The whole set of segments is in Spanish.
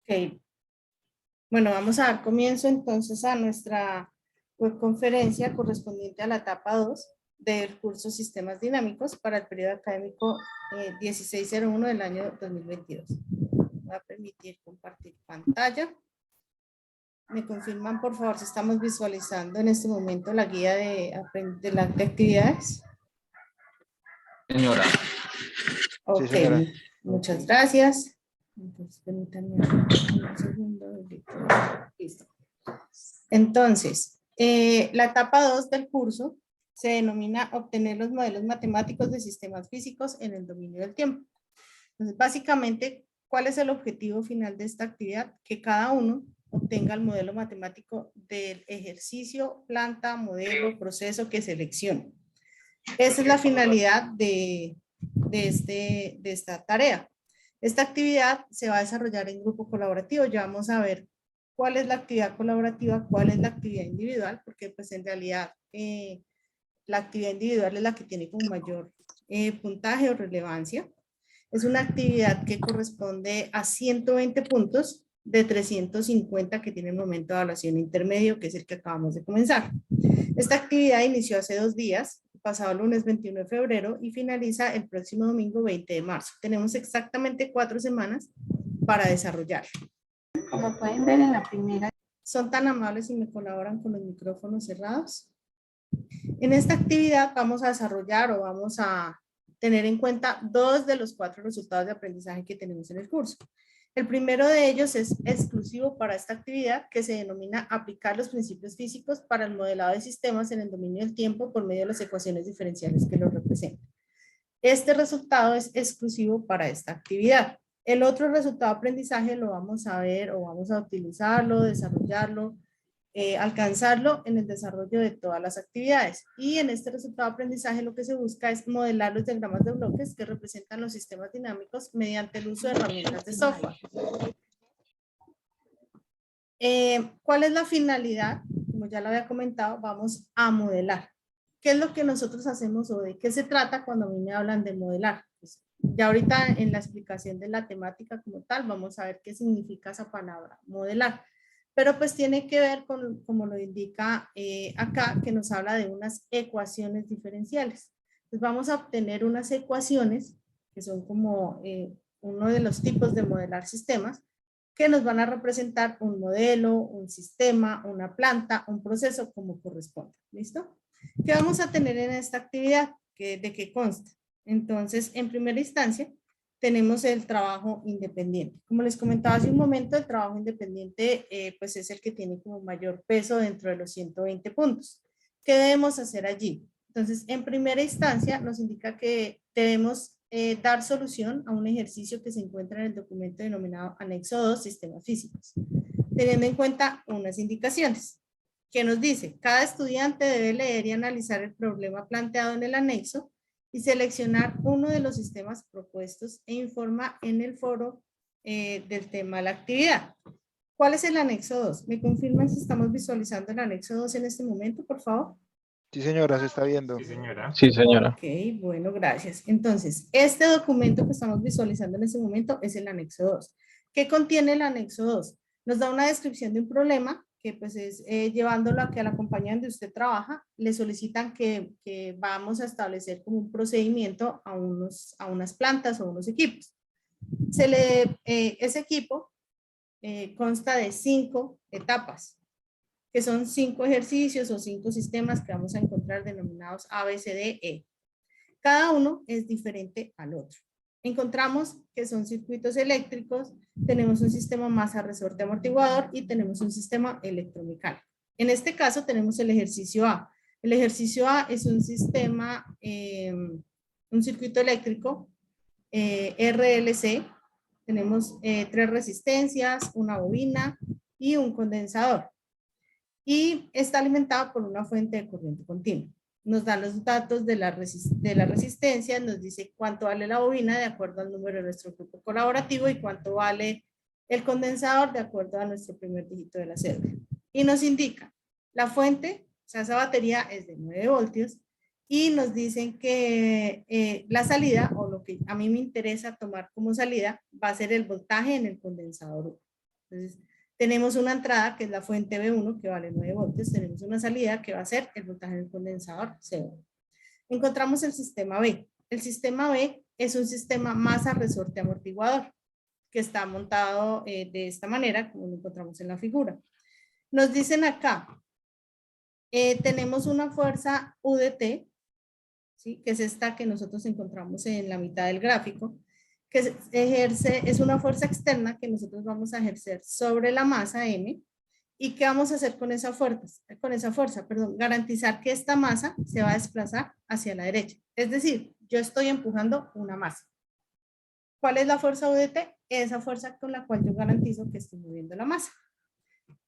Ok, bueno, vamos a dar comienzo entonces a nuestra webconferencia correspondiente a la etapa 2 del curso Sistemas Dinámicos para el periodo académico 1601 del año 2022. Voy a permitir compartir pantalla. Me confirman, por favor, si estamos visualizando en este momento la guía de actividades. Señora. Ok, Sí, señora. muchas gracias. Entonces, permítanme un segundo. Listo. Entonces, la etapa 2 del curso se denomina obtener los modelos matemáticos de sistemas físicos en el dominio del tiempo. Entonces, básicamente, ¿cuál es el objetivo final de esta actividad? Que cada uno obtenga el modelo matemático del ejercicio, planta, modelo, proceso que seleccione. Esa es la finalidad de esta tarea. Esta actividad se va a desarrollar en grupo colaborativo. Ya vamos a ver cuál es la actividad colaborativa, cuál es la actividad individual, porque pues en realidad la actividad individual es la que tiene como mayor puntaje o relevancia. Es una actividad que corresponde a 120 puntos de 350 que tiene el momento de evaluación intermedio, que es el que acabamos de comenzar. Esta actividad inició hace 2 días, pasado lunes 21 de febrero y finaliza el próximo domingo 20 de marzo. Tenemos exactamente 4 semanas para desarrollar. Como pueden ver en la primera. ¿Son tan amables y me colaboran con los micrófonos cerrados? En esta actividad vamos a desarrollar o vamos a tener en cuenta 2 de los 4 resultados de aprendizaje que tenemos en el curso. El primero de ellos es exclusivo para esta actividad, que se denomina aplicar los principios físicos para el modelado de sistemas en el dominio del tiempo por medio de las ecuaciones diferenciales que lo representan. Este resultado es exclusivo para esta actividad. El otro resultado de aprendizaje lo vamos a ver o vamos a utilizarlo, desarrollarlo, alcanzarlo en el desarrollo de todas las actividades. Y en este resultado de aprendizaje lo que se busca es modelar los diagramas de bloques que representan los sistemas dinámicos mediante el uso de herramientas de software. ¿Cuál es la finalidad? Como ya lo había comentado, vamos a modelar. ¿Qué es lo que nosotros hacemos o de qué se trata cuando a mí me hablan de modelar? Pues ya ahorita en la explicación de la temática como tal, vamos a ver qué significa esa palabra, modelar. Pero pues tiene que ver con, como lo indica acá, que nos habla de unas ecuaciones diferenciales. Entonces vamos a obtener unas ecuaciones, que son como uno de los tipos de modelar sistemas, que nos van a representar un modelo, un sistema, una planta, un proceso como corresponde. ¿Listo? ¿Qué vamos a tener en esta actividad? ¿De qué consta? Entonces, en primera instancia, tenemos el trabajo independiente. Como les comentaba hace un momento, el trabajo independiente pues es el que tiene como mayor peso dentro de los 120 puntos. ¿Qué debemos hacer allí? Entonces, en primera instancia, nos indica que debemos dar solución a un ejercicio que se encuentra en el documento denominado Anexo 2, Sistemas Físicos, teniendo en cuenta unas indicaciones. ¿Qué nos dice? Cada estudiante debe leer y analizar el problema planteado en el anexo y seleccionar uno de los sistemas propuestos e informa en el foro del tema de la actividad. ¿Cuál es el anexo 2? ¿Me confirman si estamos visualizando el anexo 2 en este momento, por favor? Sí, señora, se está viendo. Sí, señora. Sí, señora. Ok, bueno, gracias. Entonces, este documento que estamos visualizando en este momento es el anexo 2. ¿Qué contiene el anexo 2? Nos da una descripción de un problema que pues es llevándolo a que a la compañía donde usted trabaja le solicitan que vamos a establecer como un procedimiento a unas plantas o unos equipos. Ese equipo consta de 5 etapas, que son 5 ejercicios o 5 sistemas que vamos a encontrar denominados A, B, C, D, E. Cada uno es diferente al otro. Encontramos que son circuitos eléctricos, tenemos un sistema masa resorte amortiguador y tenemos un sistema electromecánico. En este caso tenemos el ejercicio A. El ejercicio A es un sistema, un circuito eléctrico RLC. Tenemos 3 resistencias, una bobina y un condensador. Y está alimentado por una fuente de corriente continua. Nos dan los datos de la resistencia, nos dice cuánto vale la bobina de acuerdo al número de nuestro grupo colaborativo y cuánto vale el condensador de acuerdo a nuestro primer dígito de la cédula. Y nos indica la fuente, o sea, esa batería es de 9 voltios y nos dicen que la salida, o lo que a mí me interesa tomar como salida, va a ser el voltaje en el condensador 1. Entonces, tenemos una entrada que es la fuente B1 que vale 9 voltios, tenemos una salida que va a ser el voltaje del condensador C1. Encontramos el sistema B. El sistema B es un sistema masa resorte amortiguador que está montado de esta manera, como lo encontramos en la figura. Nos dicen acá, tenemos una fuerza UDT, ¿sí? Que es esta que nosotros encontramos en la mitad del gráfico, que es una fuerza externa que nosotros vamos a ejercer sobre la masa M. ¿Y qué vamos a hacer con esa fuerza? Garantizar que esta masa se va a desplazar hacia la derecha. Es decir, yo estoy empujando una masa. ¿Cuál es la fuerza UDT? Esa fuerza con la cual yo garantizo que estoy moviendo la masa.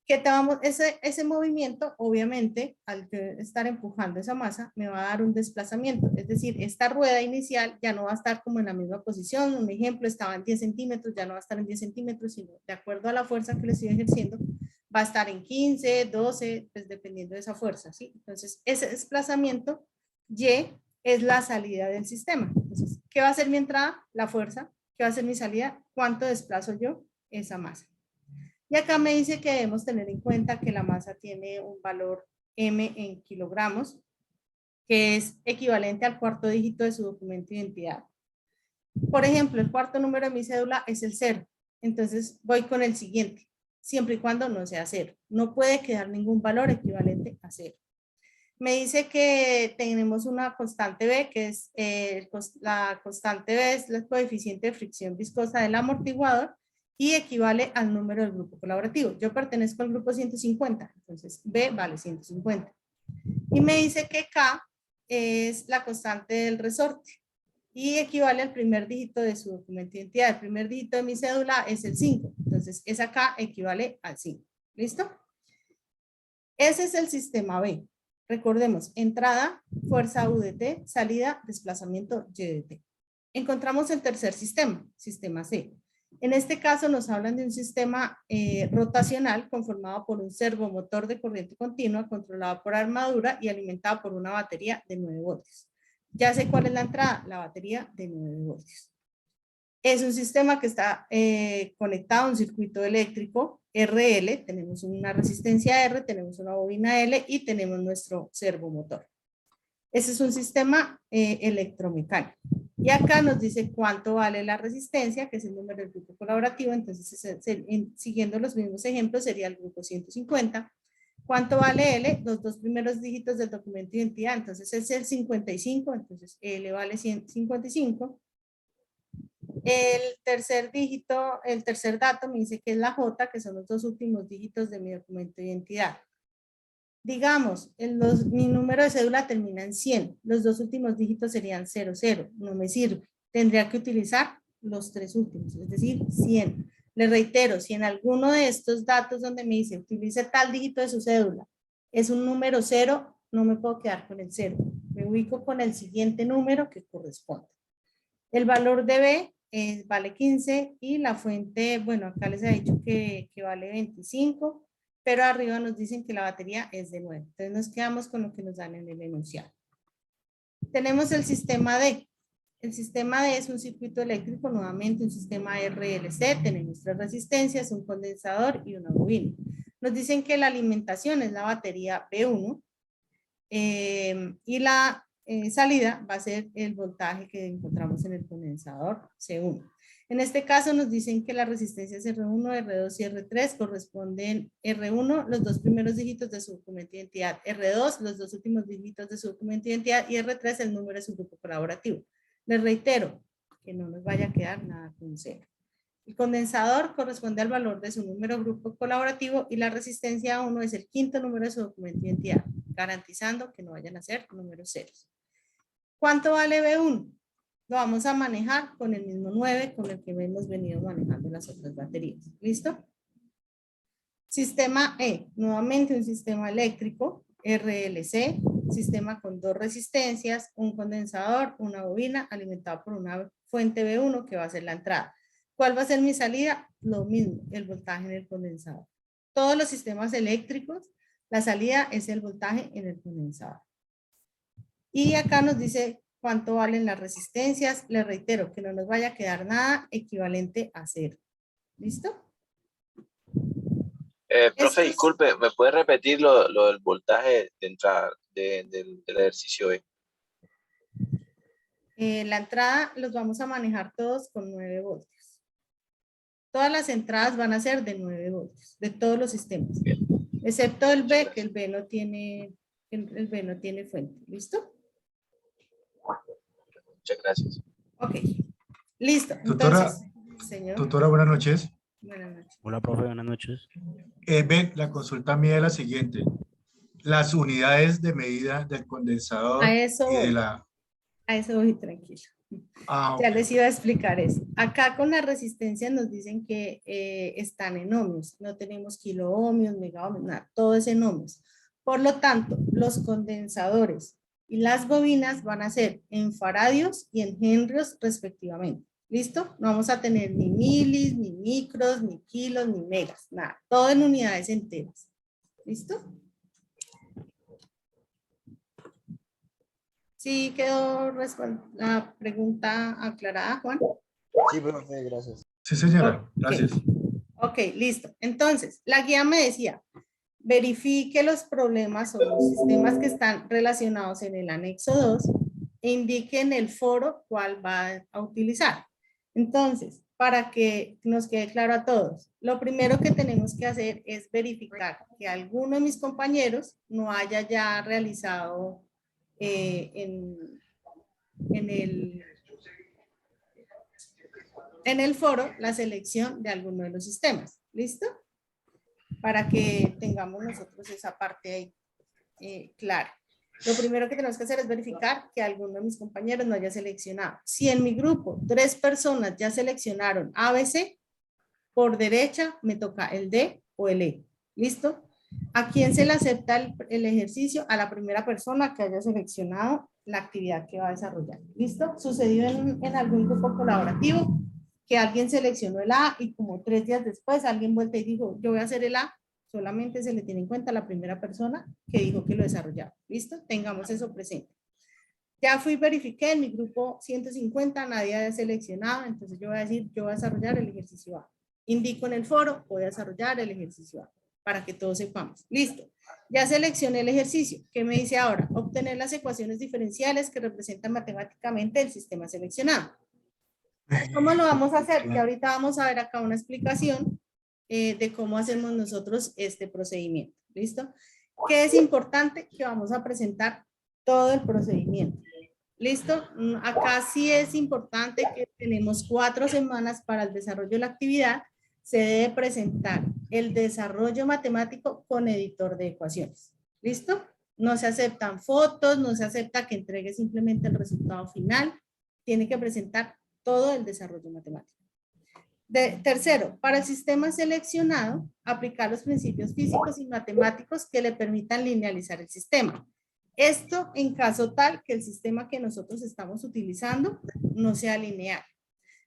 Ese movimiento, obviamente, al estar empujando esa masa, me va a dar un desplazamiento. Es decir, esta rueda inicial ya no va a estar como en la misma posición. Un ejemplo, estaba en 10 centímetros, ya no va a estar en 10 centímetros, sino de acuerdo a la fuerza que le estoy ejerciendo, va a estar en 15, 12, pues dependiendo de esa fuerza, ¿sí? Entonces, ese desplazamiento Y es la salida del sistema. Entonces, ¿qué va a ser mi entrada? La fuerza. ¿Qué va a ser mi salida? ¿Cuánto desplazo yo? Esa masa. Y acá me dice que debemos tener en cuenta que la masa tiene un valor M en kilogramos, que es equivalente al cuarto dígito de su documento de identidad. Por ejemplo, el cuarto número de mi cédula es el 0. Entonces voy con el siguiente, siempre y cuando no sea 0. No puede quedar ningún valor equivalente a 0. Me dice que tenemos una constante B, que es la constante B es el coeficiente de fricción viscosa del amortiguador y equivale al número del grupo colaborativo. Yo pertenezco al grupo 150, entonces B vale 150. Y me dice que K es la constante del resorte y equivale al primer dígito de su documento de identidad. El primer dígito de mi cédula es el 5, entonces esa K equivale al 5. ¿Listo? Ese es el sistema B. Recordemos, entrada, fuerza UDT, salida, desplazamiento YDT. Encontramos el tercer sistema, sistema C. En este caso nos hablan de un sistema rotacional conformado por un servomotor de corriente continua controlado por armadura y alimentado por una batería de 9 voltios. Ya sé cuál es la entrada, la batería de 9 voltios. Es un sistema que está conectado a un circuito eléctrico RL, tenemos una resistencia R, tenemos una bobina L y tenemos nuestro servomotor. Ese es un sistema electromecánico. Y acá nos dice cuánto vale la resistencia, que es el número del grupo colaborativo, entonces siguiendo los mismos ejemplos sería el grupo 150. ¿Cuánto vale L? Los dos primeros dígitos del documento de identidad, entonces es el 55, entonces L vale 155. El tercer dígito, el tercer dato me dice que es la J, que son los dos últimos dígitos de mi documento de identidad. Digamos, mi número de cédula termina en 100, los dos últimos dígitos serían 00, no me sirve. Tendría que utilizar los tres últimos, es decir, 100. Le reitero, si en alguno de estos datos donde me dice utilice tal dígito de su cédula, es un número 0, no me puedo quedar con el 0. Me ubico con el siguiente número que corresponde. El valor de B vale 15 y la fuente, bueno, acá les he dicho que vale 25, pero arriba nos dicen que la batería es de 9. Entonces nos quedamos con lo que nos dan en el enunciado. Tenemos el sistema D. El sistema D es un circuito eléctrico, nuevamente un sistema RLC, tenemos 3 resistencias, un condensador y una bobina. Nos dicen que la alimentación es la batería B1 y la salida va a ser el voltaje que encontramos en el condensador C1. En este caso nos dicen que las resistencias R1, R2 y R3 corresponden R1, los dos primeros dígitos de su documento de identidad, R2, los dos últimos dígitos de su documento de identidad y R3 el número de su grupo colaborativo. Les reitero que no nos vaya a quedar nada con 0. El condensador corresponde al valor de su número grupo colaborativo y la resistencia 1 es el quinto número de su documento de identidad, garantizando que no vayan a ser números ceros. ¿Cuánto vale B1? Lo vamos a manejar con el mismo 9 con el que hemos venido manejando las otras baterías. ¿Listo? Sistema E, nuevamente un sistema eléctrico, RLC, sistema con 2 resistencias, un condensador, una bobina alimentado por una fuente B1 que va a ser la entrada. ¿Cuál va a ser mi salida? Lo mismo, el voltaje en el condensador. Todos los sistemas eléctricos, la salida es el voltaje en el condensador. Y acá nos dice cuánto valen las resistencias. Les reitero que no nos vaya a quedar nada equivalente a 0. ¿Listo? Profe, Estos- disculpe, ¿me puede repetir lo del voltaje de entrada del ejercicio B? La entrada los vamos a manejar todos con 9 voltios. Todas las entradas van a ser de 9 voltios, de todos los sistemas, excepto el B, que el B no tiene, el B no tiene fuente. ¿Listo? Muchas gracias. Ok. Listo. Doctora, Entonces, señor. doctora, buenas noches. Buenas noches. Hola, profe, buenas noches. Ven, la consulta mía es la siguiente. Las unidades de medida del condensador A eso y de voy. la... A eso voy, tranquilo. Ah, Ya ok. les iba a explicar eso. Acá con la resistencia nos dicen que están en ohmios. No tenemos kilo ohmios, mega ohmios, nada. Todo es en ohmios. Por lo tanto, los condensadores y las bobinas van a ser en faradios y en henrios respectivamente. ¿Listo? No vamos a tener ni milis, ni micros, ni kilos, ni megas. Nada. Todo en unidades enteras. ¿Listo? Sí, quedó la pregunta aclarada, Juan. Sí, profe, gracias. Sí, señora. Ok. Gracias. Ok, listo. Entonces, la guía me decía, verifique los problemas o los sistemas que están relacionados en el anexo 2 e indique en el foro cuál va a utilizar. Entonces, para que nos quede claro a todos, lo primero que tenemos que hacer es verificar que alguno de mis compañeros no haya ya realizado en el foro la selección de alguno de los sistemas. ¿Listo? Para que tengamos nosotros esa parte ahí clara. Lo primero que tenemos que hacer es verificar que alguno de mis compañeros no haya seleccionado. Si en mi grupo 3 personas ya seleccionaron ABC, por derecha me toca el D o el E. ¿Listo? ¿A quién se le acepta el ejercicio? A la primera persona que haya seleccionado la actividad que va a desarrollar. ¿Listo? Sucedió en algún grupo colaborativo que alguien seleccionó el A y como 3 días después alguien vuelta y dijo, yo voy a hacer el A. Solamente se le tiene en cuenta a la primera persona que dijo que lo desarrollaba. ¿Listo? Tengamos eso presente. Ya fui, verifiqué en mi grupo 150, nadie ha seleccionado, entonces yo voy a decir, yo voy a desarrollar el ejercicio A. Indico en el foro, voy a desarrollar el ejercicio A, para que todos sepamos. Listo. Ya seleccioné el ejercicio. ¿Qué me dice ahora? Obtener las ecuaciones diferenciales que representan matemáticamente el sistema seleccionado. ¿Cómo lo vamos a hacer? Que ahorita vamos a ver acá una explicación de cómo hacemos nosotros este procedimiento. ¿Listo? ¿Qué es importante? Que vamos a presentar todo el procedimiento. ¿Listo? Acá sí es importante que tenemos 4 semanas para el desarrollo de la actividad. Se debe presentar el desarrollo matemático con editor de ecuaciones. ¿Listo? No se aceptan fotos, no se acepta que entregue simplemente el resultado final. Tiene que presentar todo el desarrollo matemático. Tercero, para el sistema seleccionado, aplicar los principios físicos y matemáticos que le permitan linealizar el sistema. Esto en caso tal que el sistema que nosotros estamos utilizando no sea lineal.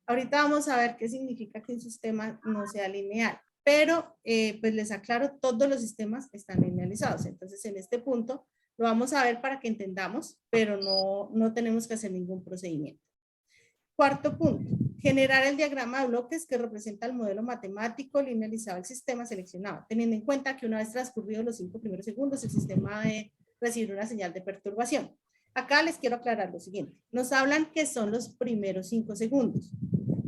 Ahorita vamos a ver qué significa que un sistema no sea lineal, pero pues les aclaro, todos los sistemas están linealizados. Entonces en este punto lo vamos a ver para que entendamos, pero no tenemos que hacer ningún procedimiento. Cuarto punto, generar el diagrama de bloques que representa el modelo matemático linealizado del sistema seleccionado, teniendo en cuenta que una vez transcurridos los 5 primeros segundos, el sistema debe recibir una señal de perturbación. Acá les quiero aclarar lo siguiente. Nos hablan que son los primeros 5 segundos,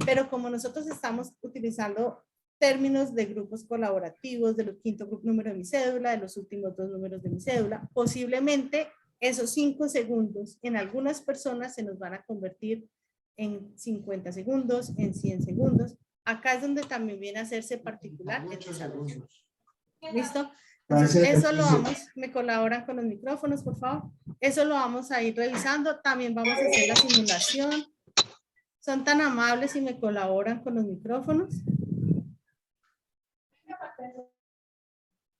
pero como nosotros estamos utilizando términos de grupos colaborativos, del quinto número de mi cédula, de los últimos 2 números de mi cédula, posiblemente esos 5 segundos en algunas personas se nos van a convertir en 50 segundos, en 100 segundos. Acá es donde también viene a hacerse particular el desarrollo. ¿Listo? Entonces, eso lo vamos, me colaboran con los micrófonos, por favor. Eso lo vamos a ir revisando. También vamos a hacer la simulación. Son tan amables y me colaboran con los micrófonos.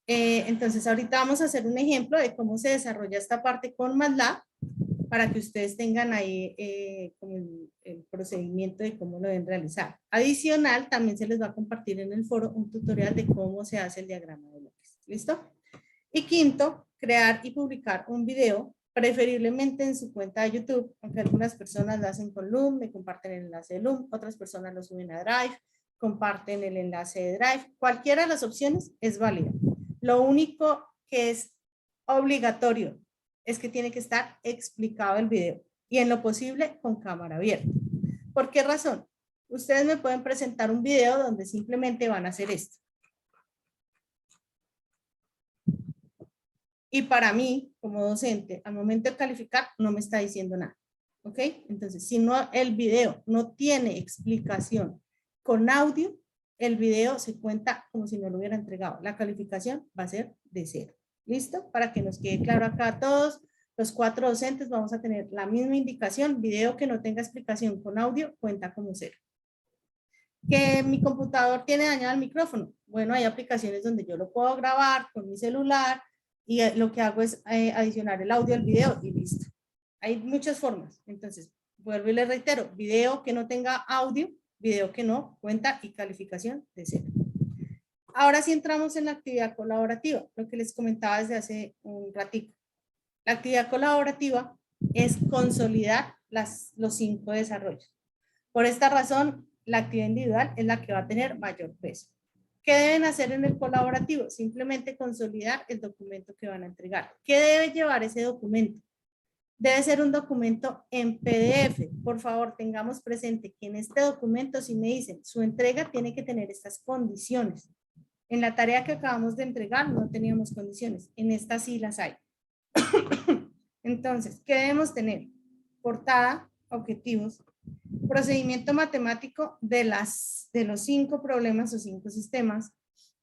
Entonces, ahorita vamos a hacer un ejemplo de cómo se desarrolla esta parte con MATLAB para que ustedes tengan ahí como el procedimiento de cómo lo deben realizar. Adicional, también se les va a compartir en el foro un tutorial de cómo se hace el diagrama de bloques. ¿Listo? Y quinto, crear y publicar un video, preferiblemente en su cuenta de YouTube, aunque algunas personas lo hacen con Loom, me comparten el enlace de Loom, otras personas lo suben a Drive, comparten el enlace de Drive. Cualquiera de las opciones es válida. Lo único que es obligatorio es que tiene que estar explicado el video y en lo posible con cámara abierta. ¿Por qué razón? Ustedes me pueden presentar un video donde simplemente van a hacer esto. Y para mí, como docente, al momento de calificar, no me está diciendo nada. ¿Ok? Entonces, si no, el video no tiene explicación con audio, el video se cuenta como si no lo hubiera entregado. La calificación va a ser de 0. ¿Listo? Para que nos quede claro acá a todos, los 4 docentes vamos a tener la misma indicación. Video que no tenga explicación con audio cuenta como 0. Que mi computador tiene dañado el micrófono. Bueno, hay aplicaciones donde yo lo puedo grabar con mi celular y lo que hago es adicionar el audio al video y listo. Hay muchas formas. Entonces, vuelvo y les reitero, video que no tenga audio, video que no cuenta y calificación de 0. Ahora sí entramos en la actividad colaborativa, lo que les comentaba desde hace un ratito. La actividad colaborativa es consolidar los 5 desarrollos. Por esta razón, la actividad individual es la que va a tener mayor peso. ¿Qué deben hacer en el colaborativo? Simplemente consolidar el documento que van a entregar. ¿Qué debe llevar ese documento? Debe ser un documento en PDF. Por favor, tengamos presente que en este documento, si me dicen, su entrega tiene que tener estas condiciones. En la tarea que acabamos de entregar no teníamos condiciones. En esta sí las hay. Entonces, ¿qué debemos tener? Portada, objetivos, procedimiento matemático de los 5 problemas o 5 sistemas,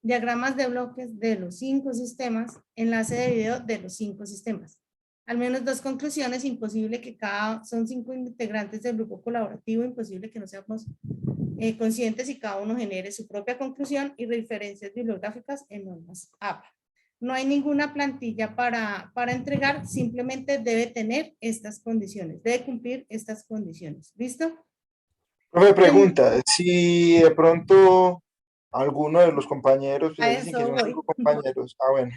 diagramas de bloques de los 5 sistemas, enlace de video de los 5 sistemas. Al menos 2 conclusiones, imposible que son 5 integrantes del grupo colaborativo, imposible que no seamos conscientes y cada uno genere su propia conclusión y referencias bibliográficas en normas APA. No hay ninguna plantilla para entregar, simplemente debe tener estas condiciones, debe cumplir estas condiciones. ¿Listo? Profe, pregunta, si de pronto alguno de los compañeros, A dicen que eso son voy. 5 compañeros, bueno.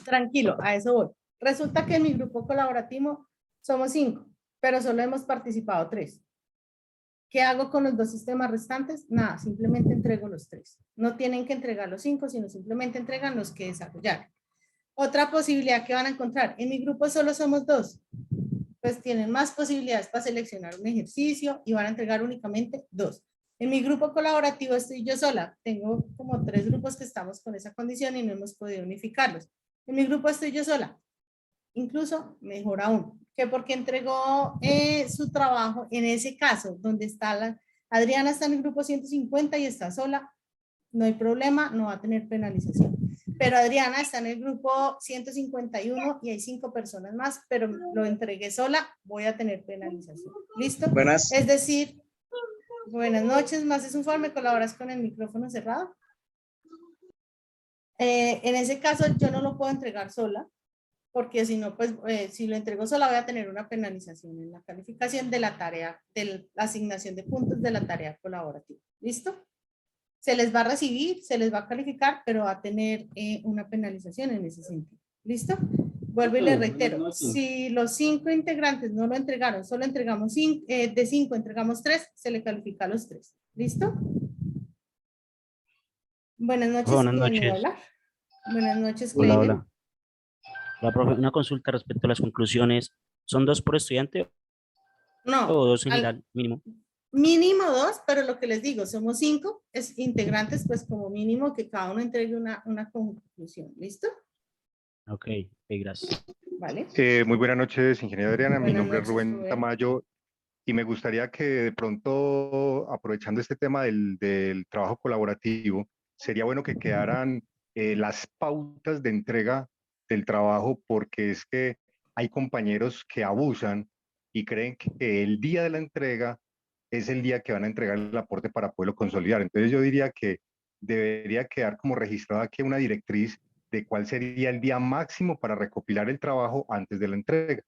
Tranquilo, a eso voy. Resulta que en mi grupo colaborativo somos 5, pero solo hemos participado 3. ¿Qué hago con los 2 sistemas restantes? Nada, simplemente entrego los 3. No tienen que entregar los 5, sino simplemente entregan los que desarrollaron. Otra posibilidad que van a encontrar, en mi grupo solo somos 2, pues tienen más posibilidades para seleccionar un ejercicio y van a entregar únicamente 2. En mi grupo colaborativo estoy yo sola, tengo como 3 grupos que estamos con esa condición y no hemos podido unificarlos. En mi grupo estoy yo sola, incluso mejor aún, que porque entregó su trabajo, en ese caso, donde está Adriana está en el grupo 150 y está sola, no hay problema, no va a tener penalización. Pero Adriana está en el grupo 151 y hay 5 personas más, pero lo entregué sola, voy a tener penalización. ¿Listo? Buenas. Es decir, buenas noches, más es un favor, ¿me colaboras con el micrófono cerrado? En ese caso yo no lo puedo entregar sola, porque si no, pues si lo entrego sola voy a tener una penalización en la calificación de la tarea, de la asignación de puntos de la tarea colaborativa. ¿Listo? Se les va a recibir, se les va a calificar, pero va a tener una penalización en ese sentido. ¿Listo? Vuelvo y les reitero, si los 5 integrantes no lo entregaron, solo entregamos de 5 entregamos 3, se le califica a los 3. ¿Listo? Buenas noches. Buenas ¿Quién me va a noches. hablar? Buenas noches, Hola, Cleiben. hola. La profe, una consulta respecto a las conclusiones. ¿Son 2 por estudiante No, o 2 en general, mínimo? mínimo 2, pero lo que les digo, somos 5 integrantes, pues como mínimo que cada uno entregue una conclusión. ¿Listo? Ok, gracias. Vale. Muy buenas noches, ingeniero Adriana. Mi Buenas nombre es noches, Rubén Rubén. Tamayo y me gustaría que de pronto, aprovechando este tema del trabajo colaborativo, sería bueno que quedaran las pautas de entrega del trabajo, porque es que hay compañeros que abusan y creen que el día de la entrega es el día que van a entregar el aporte para poderlo consolidar. Entonces yo diría que debería quedar como registrada aquí una directriz de cuál sería el día máximo para recopilar el trabajo antes de la entrega.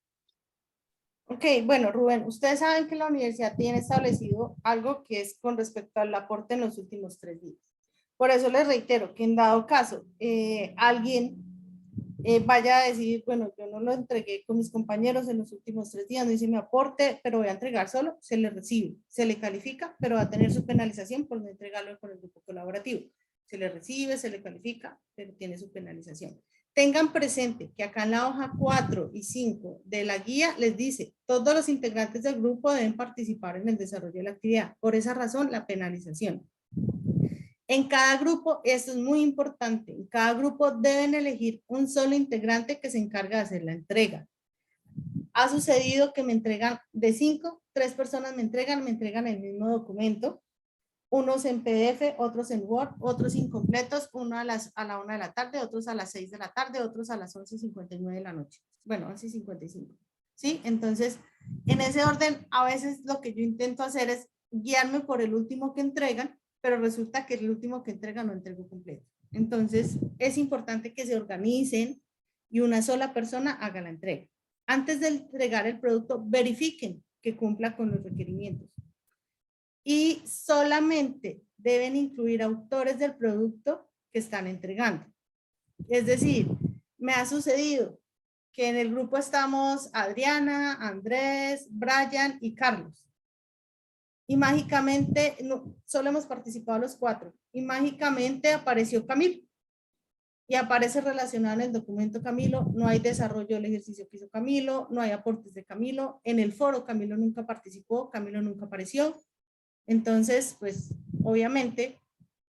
Ok, bueno, Rubén, ustedes saben que la universidad tiene establecido algo que es con respecto al aporte en los últimos 3 días. Por eso les reitero que en dado caso alguien vaya a decir, bueno, yo no lo entregué con mis compañeros en los últimos 3 días, no hice mi aporte, pero voy a entregar solo, se le recibe, se le califica, pero va a tener su penalización por no entregarlo con el grupo colaborativo. Se le recibe, se le califica, pero tiene su penalización. Tengan presente que acá en la hoja 4 y 5 de la guía les dice, todos los integrantes del grupo deben participar en el desarrollo de la actividad. Por esa razón, la penalización. En cada grupo, esto es muy importante, en cada grupo deben elegir un solo integrante que se encarga de hacer la entrega. Ha sucedido que me entregan de 5, 3 personas me entregan el mismo documento, unos en PDF, otros en Word, otros incompletos, uno a la 1 de la tarde, otros a las 6 de la tarde, otros a las 11:59 de la noche. Bueno, 11:55. ¿Sí? Entonces, en ese orden, a veces lo que yo intento hacer es guiarme por el último que entregan, pero resulta que el último que entrega no entregó completo. Entonces, es importante que se organicen y una sola persona haga la entrega. Antes de entregar el producto, verifiquen que cumpla con los requerimientos. Y solamente deben incluir autores del producto que están entregando. Es decir, me ha sucedido que en el grupo estamos Adriana, Andrés, Brian y Carlos. Y mágicamente, no, solo hemos participado los 4, y mágicamente apareció Camilo. Y aparece relacionado en el documento Camilo, no hay desarrollo del ejercicio que hizo Camilo, no hay aportes de Camilo, en el foro Camilo nunca participó, Camilo nunca apareció. Entonces, pues, obviamente,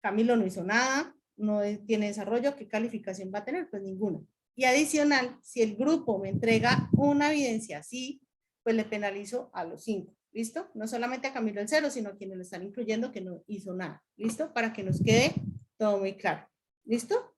Camilo no hizo nada, no tiene desarrollo, ¿qué calificación va a tener? Pues ninguna. Y adicional, si el grupo me entrega una evidencia así, pues le penalizo a los 5. ¿Listo? No solamente a Camilo el 0, sino a quienes lo están incluyendo que no hizo nada. ¿Listo? Para que nos quede todo muy claro. ¿Listo?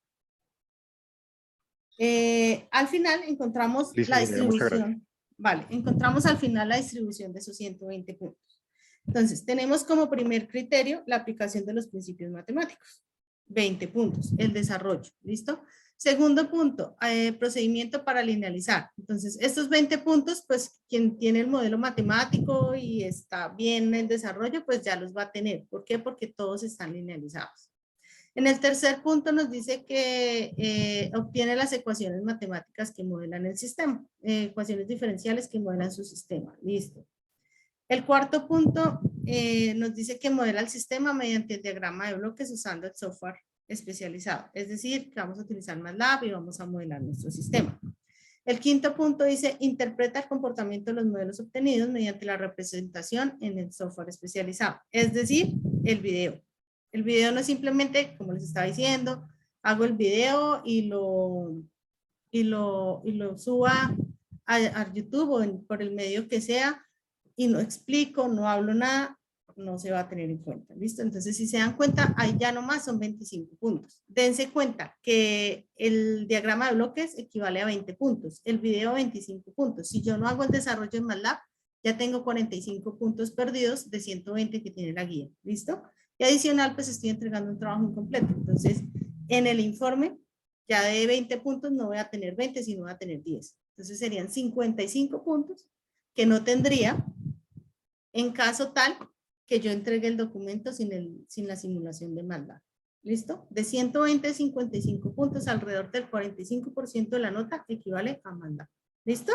Al final encontramos Listo, la Juliana, muchas gracias. distribución. Vale, encontramos al final la distribución de esos 120 puntos. Entonces, tenemos como primer criterio la aplicación de los principios matemáticos. 20 puntos, el desarrollo. ¿Listo? Segundo punto, procedimiento para linealizar. Entonces, estos 20 puntos, pues quien tiene el modelo matemático y está bien el desarrollo, pues ya los va a tener. ¿Por qué? Porque todos están linealizados. En el tercer punto nos dice que obtiene las ecuaciones matemáticas que modelan el sistema, ecuaciones diferenciales que modelan su sistema. Listo. El cuarto punto nos dice que modela el sistema mediante el diagrama de bloques usando el software especializado. Es decir, que vamos a utilizar MATLAB y vamos a modelar nuestro sistema. El quinto punto dice, interpreta el comportamiento de los modelos obtenidos mediante la representación en el software especializado. Es decir, el video. El video no es simplemente, como les estaba diciendo, hago el video y lo subo a YouTube o por el medio que sea y no explico, no hablo nada, no se va a tener en cuenta. ¿Listo? Entonces, si se dan cuenta, ahí ya nomás son 25 puntos. Dense cuenta que el diagrama de bloques equivale a 20 puntos, el video 25 puntos. Si yo no hago el desarrollo en MATLAB, ya tengo 45 puntos perdidos de 120 que tiene la guía. ¿Listo? Y adicional, pues estoy entregando un trabajo incompleto. Entonces, en el informe, ya de 20 puntos no voy a tener 20, sino voy a tener 10. Entonces, serían 55 puntos que no tendría en caso tal que yo entregue el documento sin la simulación de MATLAB. ¿Listo? De 120 a 55 puntos, alrededor del 45% de la nota equivale a MATLAB. ¿Listo?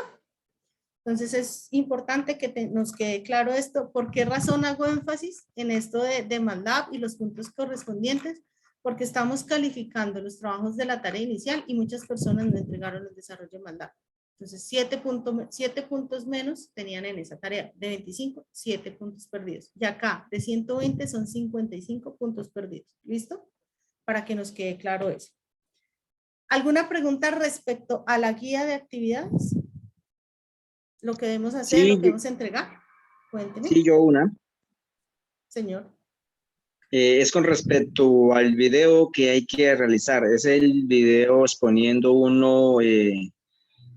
Entonces es importante que nos quede claro esto. ¿Por qué razón hago énfasis en esto de MATLAB y los puntos correspondientes? Porque estamos calificando los trabajos de la tarea inicial y muchas personas no entregaron el desarrollo de MATLAB. Entonces 7 puntos menos tenían en esa tarea. De 25, 7 puntos perdidos. Y acá de 120 son 55 puntos perdidos. ¿Listo? Para que nos quede claro eso. ¿Alguna pregunta respecto a la guía de actividades? Lo que debemos hacer, Sí, lo que debemos entregar. Cuénteme. sí, yo una. Señor. Es con respecto al video que hay que realizar. Es el video exponiendo uno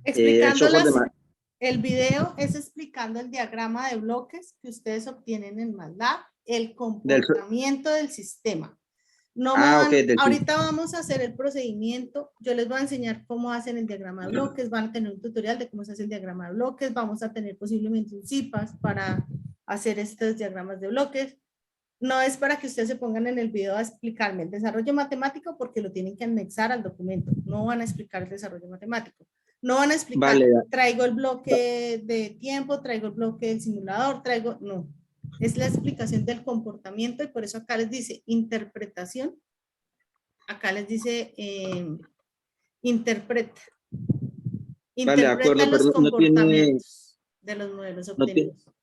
Explicando software el video es explicando el diagrama de bloques que ustedes obtienen en MATLAB, el comportamiento del sistema. No me van, ahorita vamos a hacer el procedimiento, yo les voy a enseñar cómo hacen el diagrama de bloques, van a tener un tutorial de cómo se hace el diagrama de bloques, vamos a tener posiblemente un CIPAS para hacer estos diagramas de bloques. No es para que ustedes se pongan en el video a explicarme el desarrollo matemático porque lo tienen que anexar al documento. No van a explicar el desarrollo matemático. No van a explicar, Vale, traigo el bloque de tiempo, traigo el bloque del simulador, no. Es la explicación del comportamiento y por eso acá les dice interpretación. Acá les dice interpreta. vale, de acuerdo, Interpreta los pero no tiene, comportamientos de los modelos no tiene, obtenidos.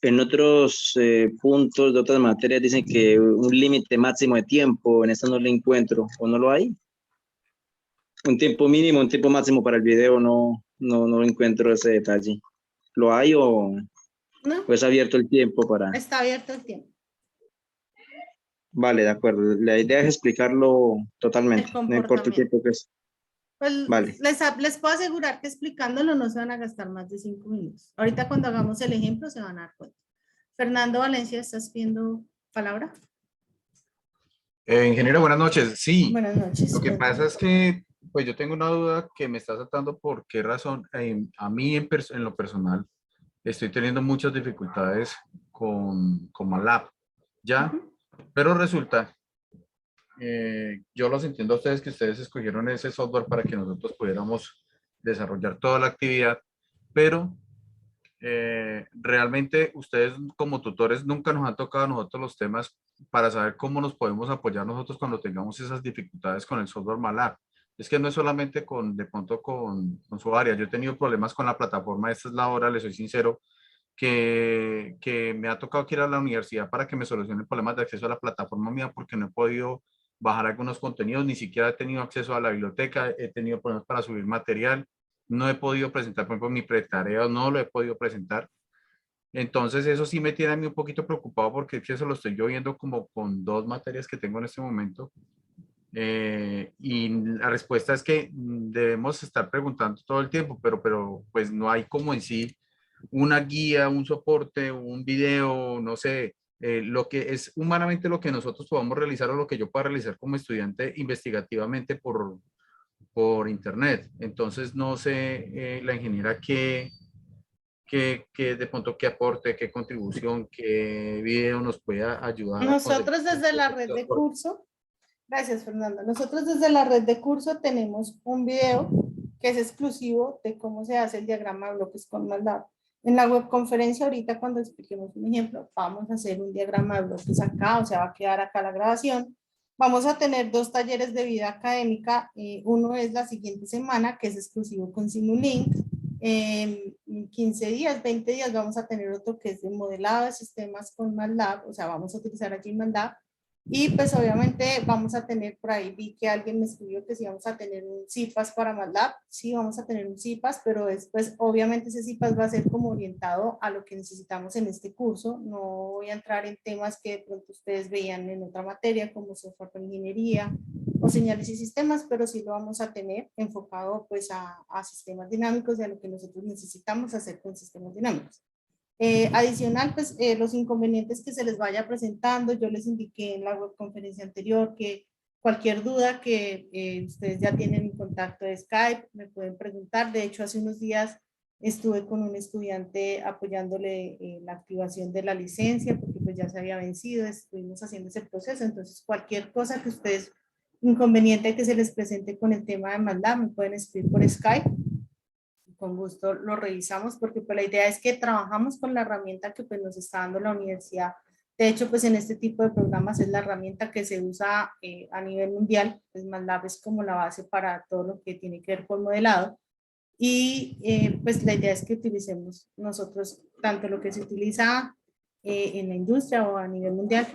en otros puntos de otras materias dicen que un límite máximo de tiempo, en esta no lo encuentro, ¿o no lo hay? Un tiempo mínimo, un tiempo máximo para el video, no encuentro ese detalle. ¿Lo hay o No, es abierto el tiempo para...? está abierto el tiempo. Vale, de acuerdo. La idea es explicarlo totalmente, El no importa el tiempo que es. Pues Vale. les puedo asegurar que explicándolo no se van a gastar más de 5 minutos. Ahorita cuando hagamos el ejemplo se van a dar cuenta. Fernando Valencia, ¿estás pidiendo palabra? Ingeniero, buenas noches. Sí, Buenas noches. lo que pasa es que pues yo tengo una duda que me está saltando por qué razón. A mí en lo personal estoy teniendo muchas dificultades con MATLAB, ¿ya? Pero resulta, yo los entiendo a ustedes que ustedes escogieron ese software para que nosotros pudiéramos desarrollar toda la actividad, pero realmente ustedes como tutores nunca nos han tocado a nosotros los temas para saber cómo nos podemos apoyar nosotros cuando tengamos esas dificultades con el software MATLAB. Es que no es solamente de pronto con su área. Yo he tenido problemas con la plataforma, esta es la hora, les soy sincero, que me ha tocado que ir a la universidad para que me solucionen problemas de acceso a la plataforma mía porque no he podido bajar algunos contenidos, ni siquiera he tenido acceso a la biblioteca, he tenido problemas para subir material, no he podido presentar, por ejemplo, mi pretarea, no lo he podido presentar. Entonces, eso sí me tiene a mí un poquito preocupado porque es que eso lo estoy yo viendo como con 2 materias que tengo en este momento. Y la respuesta es que debemos estar preguntando todo el tiempo, pero pues no hay como en sí una guía, un soporte, un video, no sé, lo que es humanamente lo que nosotros podamos realizar o lo que yo pueda realizar como estudiante investigativamente por internet. Entonces, no sé, la ingeniera que de pronto qué aporte, qué contribución, qué video nos pueda ayudar a conseguir. Nosotros desde la red de curso, gracias Fernando, nosotros desde la red de curso tenemos un video que es exclusivo de cómo se hace el diagrama de bloques con MATLAB. En la webconferencia ahorita cuando expliquemos un ejemplo, vamos a hacer un diagrama de bloques acá, o sea, va a quedar acá la grabación. Vamos a tener 2 talleres de vida académica, uno es la siguiente semana, que es exclusivo con Simulink. En 15 días, 20 días vamos a tener otro que es de modelado de sistemas con MATLAB, o sea, vamos a utilizar aquí MATLAB. Y pues obviamente vamos a tener por ahí, vi que alguien me escribió que si vamos a tener un CIPAS para MATLAB, sí vamos a tener un CIPAS, pero después obviamente ese CIPAS va a ser como orientado a lo que necesitamos en este curso. No voy a entrar en temas que de pronto ustedes veían en otra materia como software para ingeniería o señales y sistemas, pero sí lo vamos a tener enfocado pues a sistemas dinámicos y a lo que nosotros necesitamos hacer con sistemas dinámicos. Adicional, pues los inconvenientes que se les vaya presentando, yo les indiqué en la webconferencia anterior que cualquier duda que ustedes ya tienen mi contacto de Skype, me pueden preguntar. De hecho, hace unos días estuve con un estudiante apoyándole la activación de la licencia porque pues ya se había vencido, estuvimos haciendo ese proceso. Entonces, cualquier cosa que ustedes, inconveniente que se les presente con el tema de MATLAB, me pueden escribir por Skype. Con gusto lo revisamos porque pues la idea es que trabajamos con la herramienta que pues nos está dando la universidad. De hecho, pues en este tipo de programas es la herramienta que se usa a nivel mundial. Pues MATLAB es como la base para todo lo que tiene que ver con modelado. Y pues la idea es que utilicemos nosotros tanto lo que se utiliza en la industria o a nivel mundial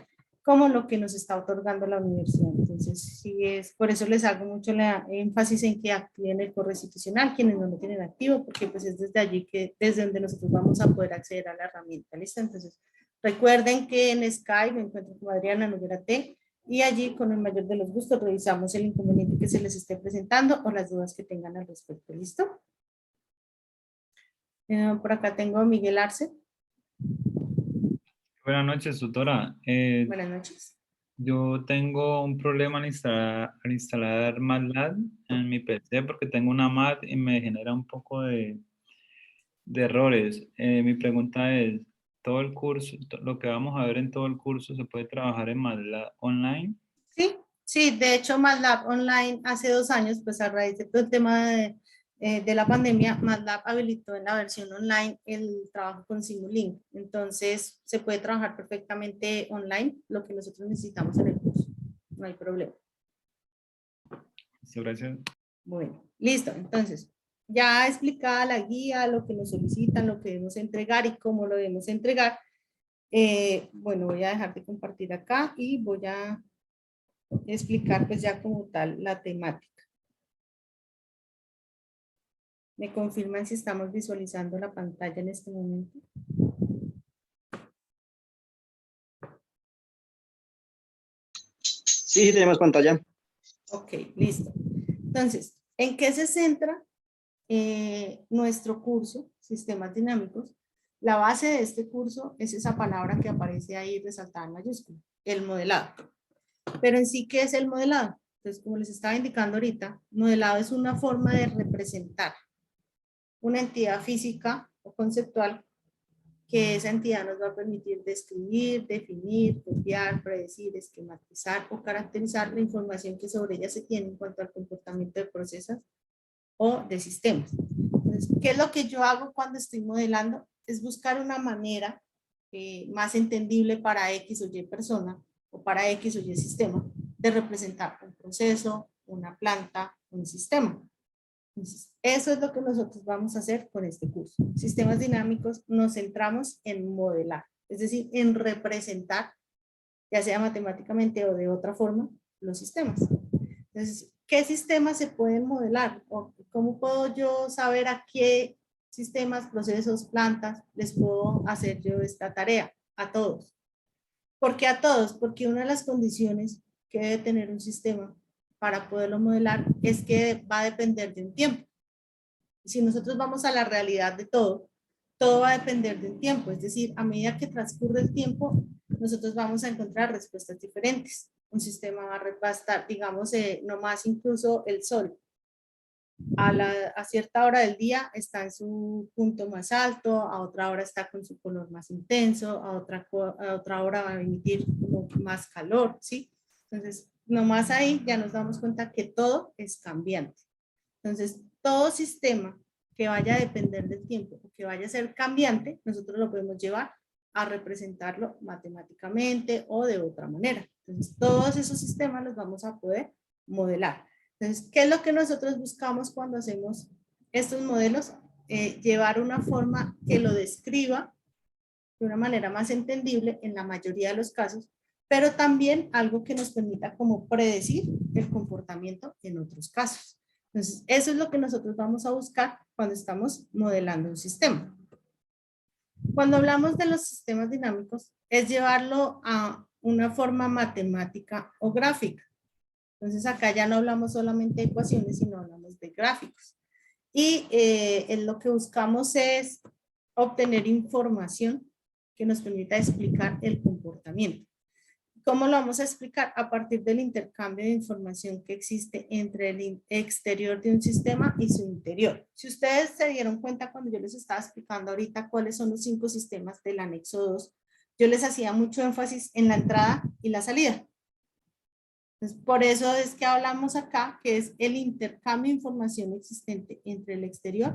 como lo que nos está otorgando la universidad. Entonces, sí es, por eso les hago mucho la énfasis en que activen el correo institucional, quienes no lo tienen activo, porque pues es desde allí que, desde donde nosotros vamos a poder acceder a la herramienta, ¿listo? Entonces, recuerden que en Skype me encuentro con Adriana Noguera T, y allí con el mayor de los gustos revisamos el inconveniente que se les esté presentando o las dudas que tengan al respecto, ¿listo? Por acá tengo a Miguel Arce. Buenas noches, tutora. Buenas noches. Yo tengo un problema al instalar MATLAB en mi PC porque tengo una Mac y me genera un poco de errores. Mi pregunta es, todo el curso, lo que vamos a ver en todo el curso, ¿se puede trabajar en MATLAB online? Sí, sí, de hecho MATLAB Online hace 2 años, pues a raíz de todo el tema de la pandemia, MATLAB habilitó en la versión online el trabajo con Simulink. Entonces se puede trabajar perfectamente online, lo que nosotros necesitamos en el curso. No hay problema. Sí, gracias. Bueno, listo. Entonces, ya explicada la guía, lo que nos solicitan, lo que debemos entregar y cómo lo debemos entregar. Bueno, voy a dejar de compartir acá y voy a explicar pues ya como tal la temática. ¿Me confirman si estamos visualizando la pantalla en este momento? Sí, tenemos pantalla. Ok, listo. Entonces, ¿en qué se centra nuestro curso, Sistemas Dinámicos? La base de este curso es esa palabra que aparece ahí resaltada en mayúscula, el modelado. Pero en sí, ¿qué es el modelado? Entonces, como les estaba indicando ahorita, modelado es una forma de representar una entidad física o conceptual que esa entidad nos va a permitir describir, definir, copiar, predecir, esquematizar o caracterizar la información que sobre ella se tiene en cuanto al comportamiento de procesos o de sistemas. Entonces, ¿qué es lo que yo hago cuando estoy modelando? Es buscar una manera más entendible para X o Y persona o para X o Y sistema de representar un proceso, una planta, un sistema. Entonces, eso es lo que nosotros vamos a hacer con este curso. Sistemas dinámicos nos centramos en modelar, es decir, en representar, ya sea matemáticamente o de otra forma, los sistemas. Entonces, ¿qué sistemas se pueden modelar? ¿O cómo puedo yo saber a qué sistemas, procesos, plantas les puedo hacer yo esta tarea? A todos. ¿Por qué a todos? Porque una de las condiciones que debe tener un sistema para poderlo modelar es que va a depender de un tiempo. Si nosotros vamos a la realidad de todo, todo va a depender de un tiempo. Es decir, a medida que transcurre el tiempo, nosotros vamos a encontrar respuestas diferentes. Un sistema va a estar, digamos, nomás incluso el sol. A cierta hora del día está en su punto más alto, a otra hora está con su color más intenso, a otra hora va a emitir como más calor, ¿sí? Entonces, nomás ahí ya nos damos cuenta que todo es cambiante. Entonces, todo sistema que vaya a depender del tiempo o que vaya a ser cambiante, nosotros lo podemos llevar a representarlo matemáticamente o de otra manera. Entonces, todos esos sistemas los vamos a poder modelar. Entonces, ¿qué es lo que nosotros buscamos cuando hacemos estos modelos? Llevar una forma que lo describa de una manera más entendible en la mayoría de los casos, pero también algo que nos permita como predecir el comportamiento en otros casos. Entonces, eso es lo que nosotros vamos a buscar cuando estamos modelando un sistema. Cuando hablamos de los sistemas dinámicos, es llevarlo a una forma matemática o gráfica. Entonces acá ya no hablamos solamente de ecuaciones, sino hablamos de gráficos. Y lo que buscamos es obtener información que nos permita explicar el comportamiento. ¿Cómo lo vamos a explicar? A partir del intercambio de información que existe entre el exterior de un sistema y su interior. Si ustedes se dieron cuenta cuando yo les estaba explicando ahorita cuáles son los 5 sistemas del anexo 2, yo les hacía mucho énfasis en la entrada y la salida. Entonces, por eso es que hablamos acá, que es el intercambio de información existente entre el exterior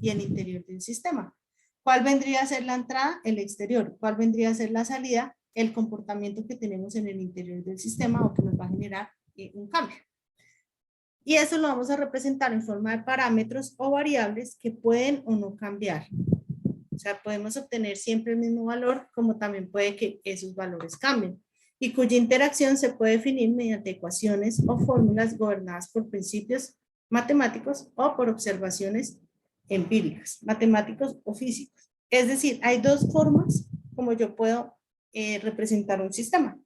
y el interior de un sistema. ¿Cuál vendría a ser la entrada? El exterior. ¿Cuál vendría a ser la salida? El comportamiento que tenemos en el interior del sistema o que nos va a generar un cambio. Y eso lo vamos a representar en forma de parámetros o variables que pueden o no cambiar. O sea, podemos obtener siempre el mismo valor, como también puede que esos valores cambien, y cuya interacción se puede definir mediante ecuaciones o fórmulas gobernadas por principios matemáticos o por observaciones empíricas, matemáticos o físicos. Es decir, hay 2 formas como yo puedo representar un sistema.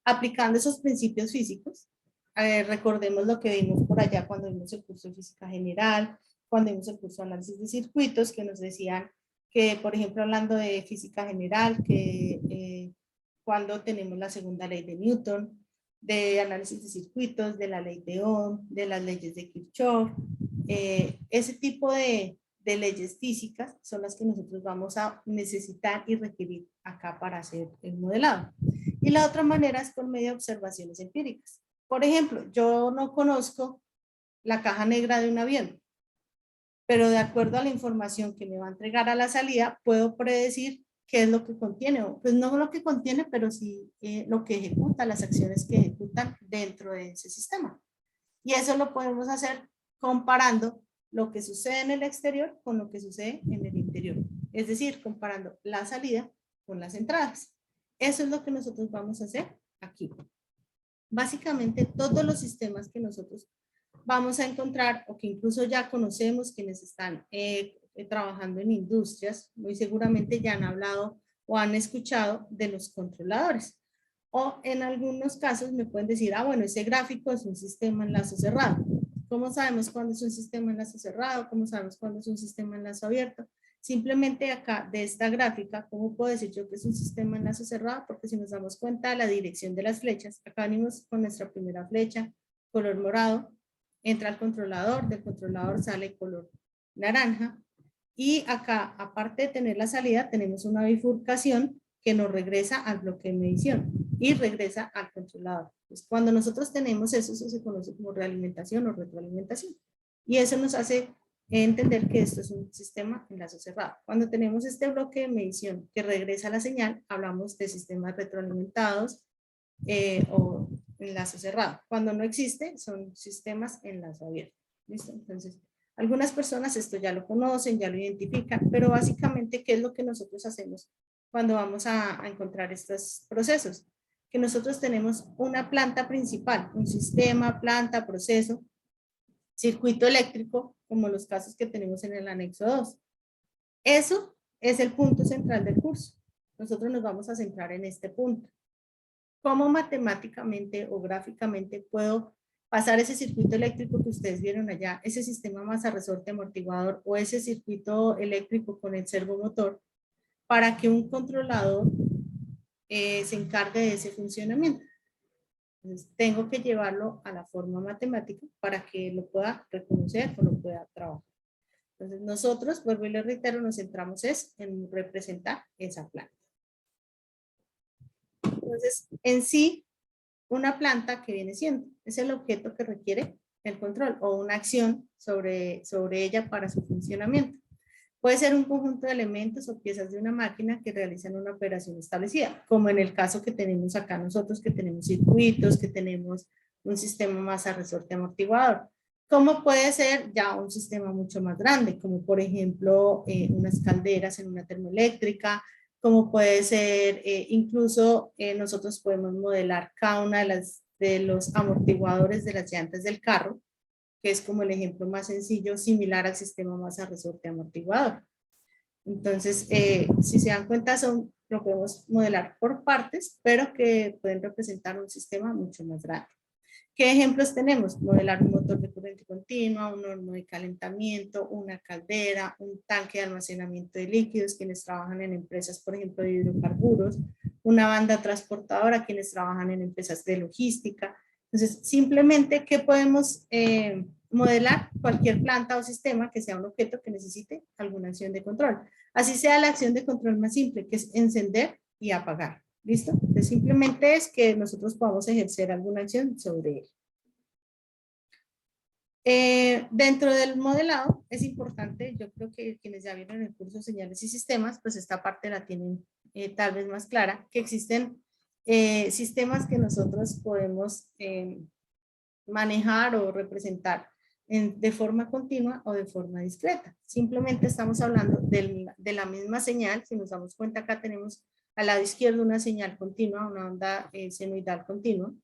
Aplicando esos principios físicos, recordemos lo que vimos por allá cuando vimos el curso de física general, cuando vimos el curso de análisis de circuitos, que nos decían que, por ejemplo, hablando de física general, que cuando tenemos la segunda ley de Newton, de análisis de circuitos, de la ley de Ohm, de las leyes de Kirchhoff, ese tipo de de leyes físicas son las que nosotros vamos a necesitar y requerir acá para hacer el modelado. Y la otra manera es por medio de observaciones empíricas. Por ejemplo, yo no conozco la caja negra de un avión, pero de acuerdo a la información que me va a entregar a la salida, puedo predecir qué es lo que contiene, o pues no lo que contiene, pero sí lo que ejecuta, las acciones que ejecutan dentro de ese sistema. Y eso lo podemos hacer comparando lo que sucede en el exterior con lo que sucede en el interior. Es decir, comparando la salida con las entradas. Eso es lo que nosotros vamos a hacer aquí. Básicamente, todos los sistemas que nosotros vamos a encontrar o que incluso ya conocemos quienes están trabajando en industrias, muy seguramente ya han hablado o han escuchado de los controladores. O en algunos casos me pueden decir, ah, bueno, ese gráfico es un sistema enlazo cerrado. ¿Cómo sabemos cuándo es un sistema enlazo cerrado? ¿Cómo sabemos cuándo es un sistema enlazo abierto? Simplemente acá de esta gráfica, ¿cómo puedo decir yo que es un sistema enlazo cerrado? Porque si nos damos cuenta de la dirección de las flechas, acá venimos con nuestra primera flecha, color morado, entra al controlador, del controlador sale color naranja, y acá, aparte de tener la salida, tenemos una bifurcación que nos regresa al bloque de medición y regresa al controlador. Pues cuando nosotros tenemos eso, eso se conoce como realimentación o retroalimentación. Y eso nos hace entender que esto es un sistema enlazo cerrado. Cuando tenemos este bloque de medición que regresa la señal, hablamos de sistemas retroalimentados o enlazo cerrado. Cuando no existe, son sistemas enlazo abierto. ¿Listo? Entonces, algunas personas esto ya lo conocen, ya lo identifican, pero básicamente, ¿qué es lo que nosotros hacemos cuando vamos a encontrar estos procesos? Que nosotros tenemos una planta principal, un sistema, planta, proceso, circuito eléctrico, como los casos que tenemos en el anexo 2. Eso es el punto central del curso. Nosotros nos vamos a centrar en este punto. ¿Cómo matemáticamente o gráficamente puedo pasar ese circuito eléctrico que ustedes vieron allá, ese sistema masa resorte amortiguador o ese circuito eléctrico con el servomotor, para que un controlador se encargue de ese funcionamiento? Entonces, tengo que llevarlo a la forma matemática para que lo pueda reconocer o lo pueda trabajar. Entonces, nosotros, vuelvo y les reitero, nos centramos en representar esa planta. Entonces, en sí, una planta que viene siendo es el objeto que requiere el control o una acción sobre ella para su funcionamiento. Puede ser un conjunto de elementos o piezas de una máquina que realizan una operación establecida, como en el caso que tenemos acá nosotros, que tenemos circuitos, que tenemos un sistema masa resorte amortiguador. Como puede ser ya un sistema mucho más grande, como por ejemplo unas calderas en una termoeléctrica, como puede ser incluso nosotros podemos modelar cada una de los amortiguadores de las llantas del carro, que es como el ejemplo más sencillo, similar al sistema masa resorte amortiguador. Entonces, si se dan cuenta, lo podemos modelar por partes, pero que pueden representar un sistema mucho más grande. ¿Qué ejemplos tenemos? Modelar un motor de corriente continua, un horno de calentamiento, una caldera, un tanque de almacenamiento de líquidos, quienes trabajan en empresas, por ejemplo, de hidrocarburos, una banda transportadora, quienes trabajan en empresas de logística. Entonces, simplemente, ¿qué podemos modelar? Cualquier planta o sistema que sea un objeto que necesite alguna acción de control. Así sea la acción de control más simple, que es encender y apagar. ¿Listo? Entonces, simplemente es que nosotros podamos ejercer alguna acción sobre él. Dentro del modelado es importante, yo creo que quienes ya vieron el curso de señales y sistemas, pues esta parte la tienen tal vez más clara, que existen sistemas que nosotros podemos manejar o representar de forma continua o de forma discreta. Simplemente estamos hablando de la misma señal. Si nos damos cuenta, acá tenemos al lado izquierdo una señal continua, una onda senoidal continua,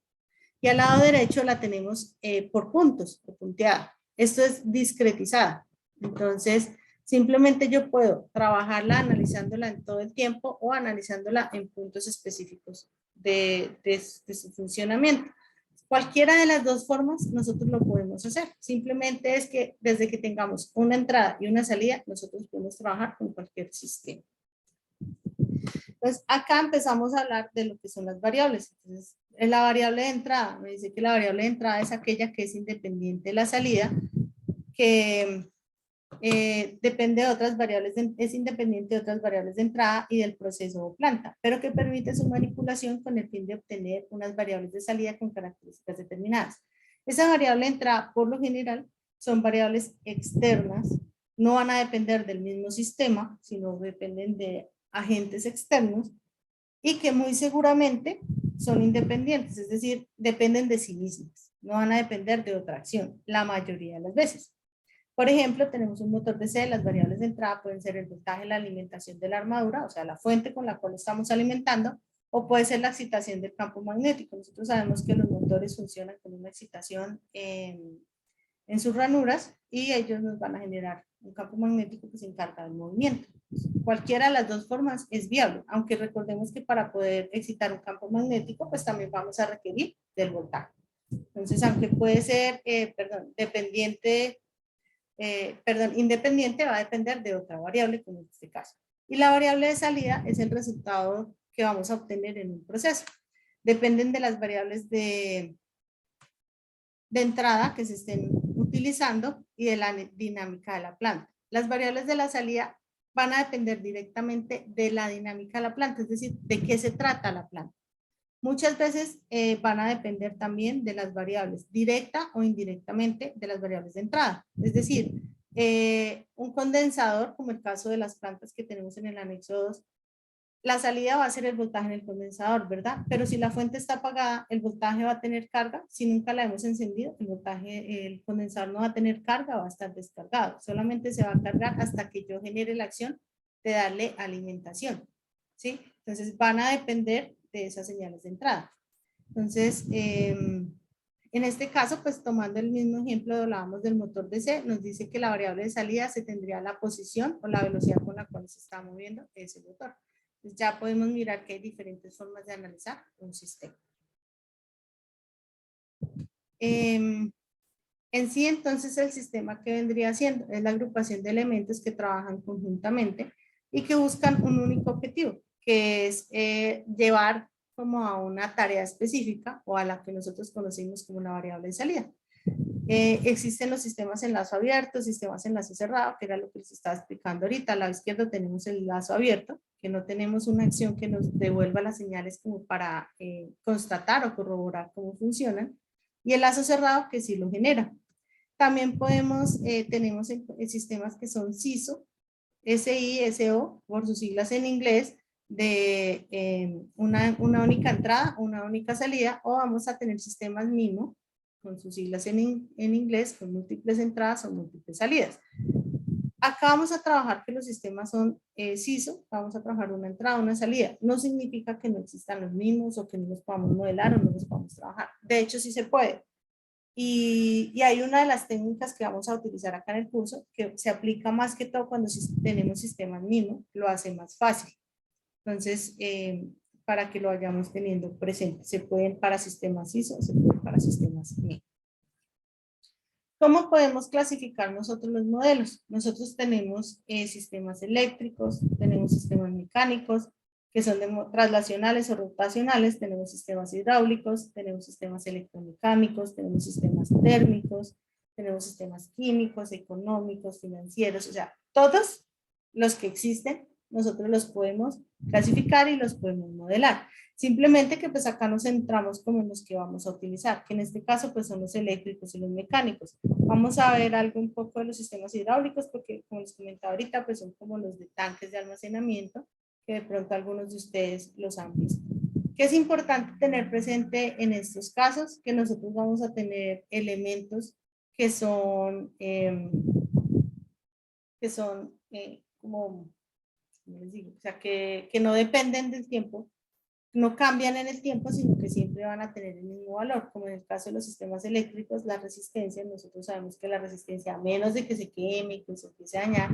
y al lado derecho la tenemos por puntos o punteada. Esto es discretizada. Entonces, simplemente yo puedo trabajarla analizándola en todo el tiempo o analizándola en puntos específicos de su funcionamiento. Cualquiera de las dos formas nosotros lo podemos hacer. Simplemente es que desde que tengamos una entrada y una salida, nosotros podemos trabajar con cualquier sistema. Entonces, acá empezamos a hablar de lo que son las variables. Entonces, en la variable de entrada, me dice que la variable de entrada es aquella que es independiente de la salida, que depende de otras variables, es independiente de otras variables de entrada y del proceso o planta, pero que permite su manipulación con el fin de obtener unas variables de salida con características determinadas. Esa variable de entrada, por lo general, son variables externas, no van a depender del mismo sistema, sino dependen de agentes externos y que muy seguramente son independientes, es decir, dependen de sí mismas, no van a depender de otra acción, la mayoría de las veces. Por ejemplo, tenemos un motor DC, las variables de entrada pueden ser el voltaje, la alimentación de la armadura, o sea, la fuente con la cual estamos alimentando, o puede ser la excitación del campo magnético. Nosotros sabemos que los motores funcionan con una excitación en sus ranuras y ellos nos van a generar un campo magnético que se encarga del movimiento. Cualquiera de las dos formas es viable, aunque recordemos que para poder excitar un campo magnético, pues también vamos a requerir del voltaje. Entonces, aunque puede ser, independiente, va a depender de otra variable, como en este caso. Y la variable de salida es el resultado que vamos a obtener en un proceso. Dependen de las variables de entrada que se estén utilizando y de la dinámica de la planta. Las variables de la salida van a depender directamente de la dinámica de la planta, es decir, de qué se trata la planta. Muchas veces van a depender también de las variables, directa o indirectamente, de las variables de entrada. Es decir, un condensador, como el caso de las plantas que tenemos en el anexo 2, la salida va a ser el voltaje en el condensador, ¿verdad? Pero si la fuente está apagada, el voltaje va a tener carga. Si nunca la hemos encendido, el condensador no va a tener carga, va a estar descargado. Solamente se va a cargar hasta que yo genere la acción de darle alimentación, ¿sí? Entonces van a depender de esas señales de entrada. Entonces, en este caso, pues tomando el mismo ejemplo, hablábamos del motor DC, nos dice que la variable de salida se tendría la posición o la velocidad con la cual se está moviendo ese motor. Entonces ya podemos mirar que hay diferentes formas de analizar un sistema. En sí, entonces, el sistema que vendría siendo es la agrupación de elementos que trabajan conjuntamente y que buscan un único objetivo, que es llevar como a una tarea específica o a la que nosotros conocemos como la variable de salida. Existen los sistemas en lazo abierto, sistemas en lazo cerrado, que era lo que les estaba explicando ahorita. Al lado izquierdo tenemos el lazo abierto, que no tenemos una acción que nos devuelva las señales como para constatar o corroborar cómo funcionan. Y el lazo cerrado, que sí lo genera. También tenemos sistemas que son SISO, SI-SO, por sus siglas en inglés, de una única entrada, una única salida, o vamos a tener sistemas MIMO, con sus siglas en inglés, con múltiples entradas o múltiples salidas. Acá vamos a trabajar que los sistemas son SISO, vamos a trabajar una entrada, una salida. No significa que no existan los mismos o que no los podamos modelar o no los podamos trabajar. De hecho, sí se puede. Y hay una de las técnicas que vamos a utilizar acá en el curso que se aplica más que todo cuando tenemos sistemas MIMO, lo hace más fácil. Entonces, para que lo vayamos teniendo presente, se pueden para sistemas ISO, se pueden para sistemas MIMO. ¿Cómo podemos clasificar nosotros los modelos? Nosotros tenemos sistemas eléctricos, tenemos sistemas mecánicos, que son traslacionales o rotacionales, tenemos sistemas hidráulicos, tenemos sistemas electromecánicos, tenemos sistemas térmicos, tenemos sistemas químicos, económicos, financieros, o sea, todos los que existen, nosotros los podemos clasificar y los podemos modelar. Simplemente que pues acá nos centramos como en los que vamos a utilizar, que en este caso pues son los eléctricos y los mecánicos. Vamos a ver algo un poco de los sistemas hidráulicos porque como les comentaba ahorita pues son como los de tanques de almacenamiento, que de pronto algunos de ustedes los han visto. ¿Qué es importante tener presente en estos casos? Que nosotros vamos a tener elementos que son como les digo, o sea, que no dependen del tiempo, no cambian en el tiempo, sino que siempre van a tener el mismo valor, como en el caso de los sistemas eléctricos, la resistencia, nosotros sabemos que la resistencia, a menos de que se queme y que se empiece a dañar,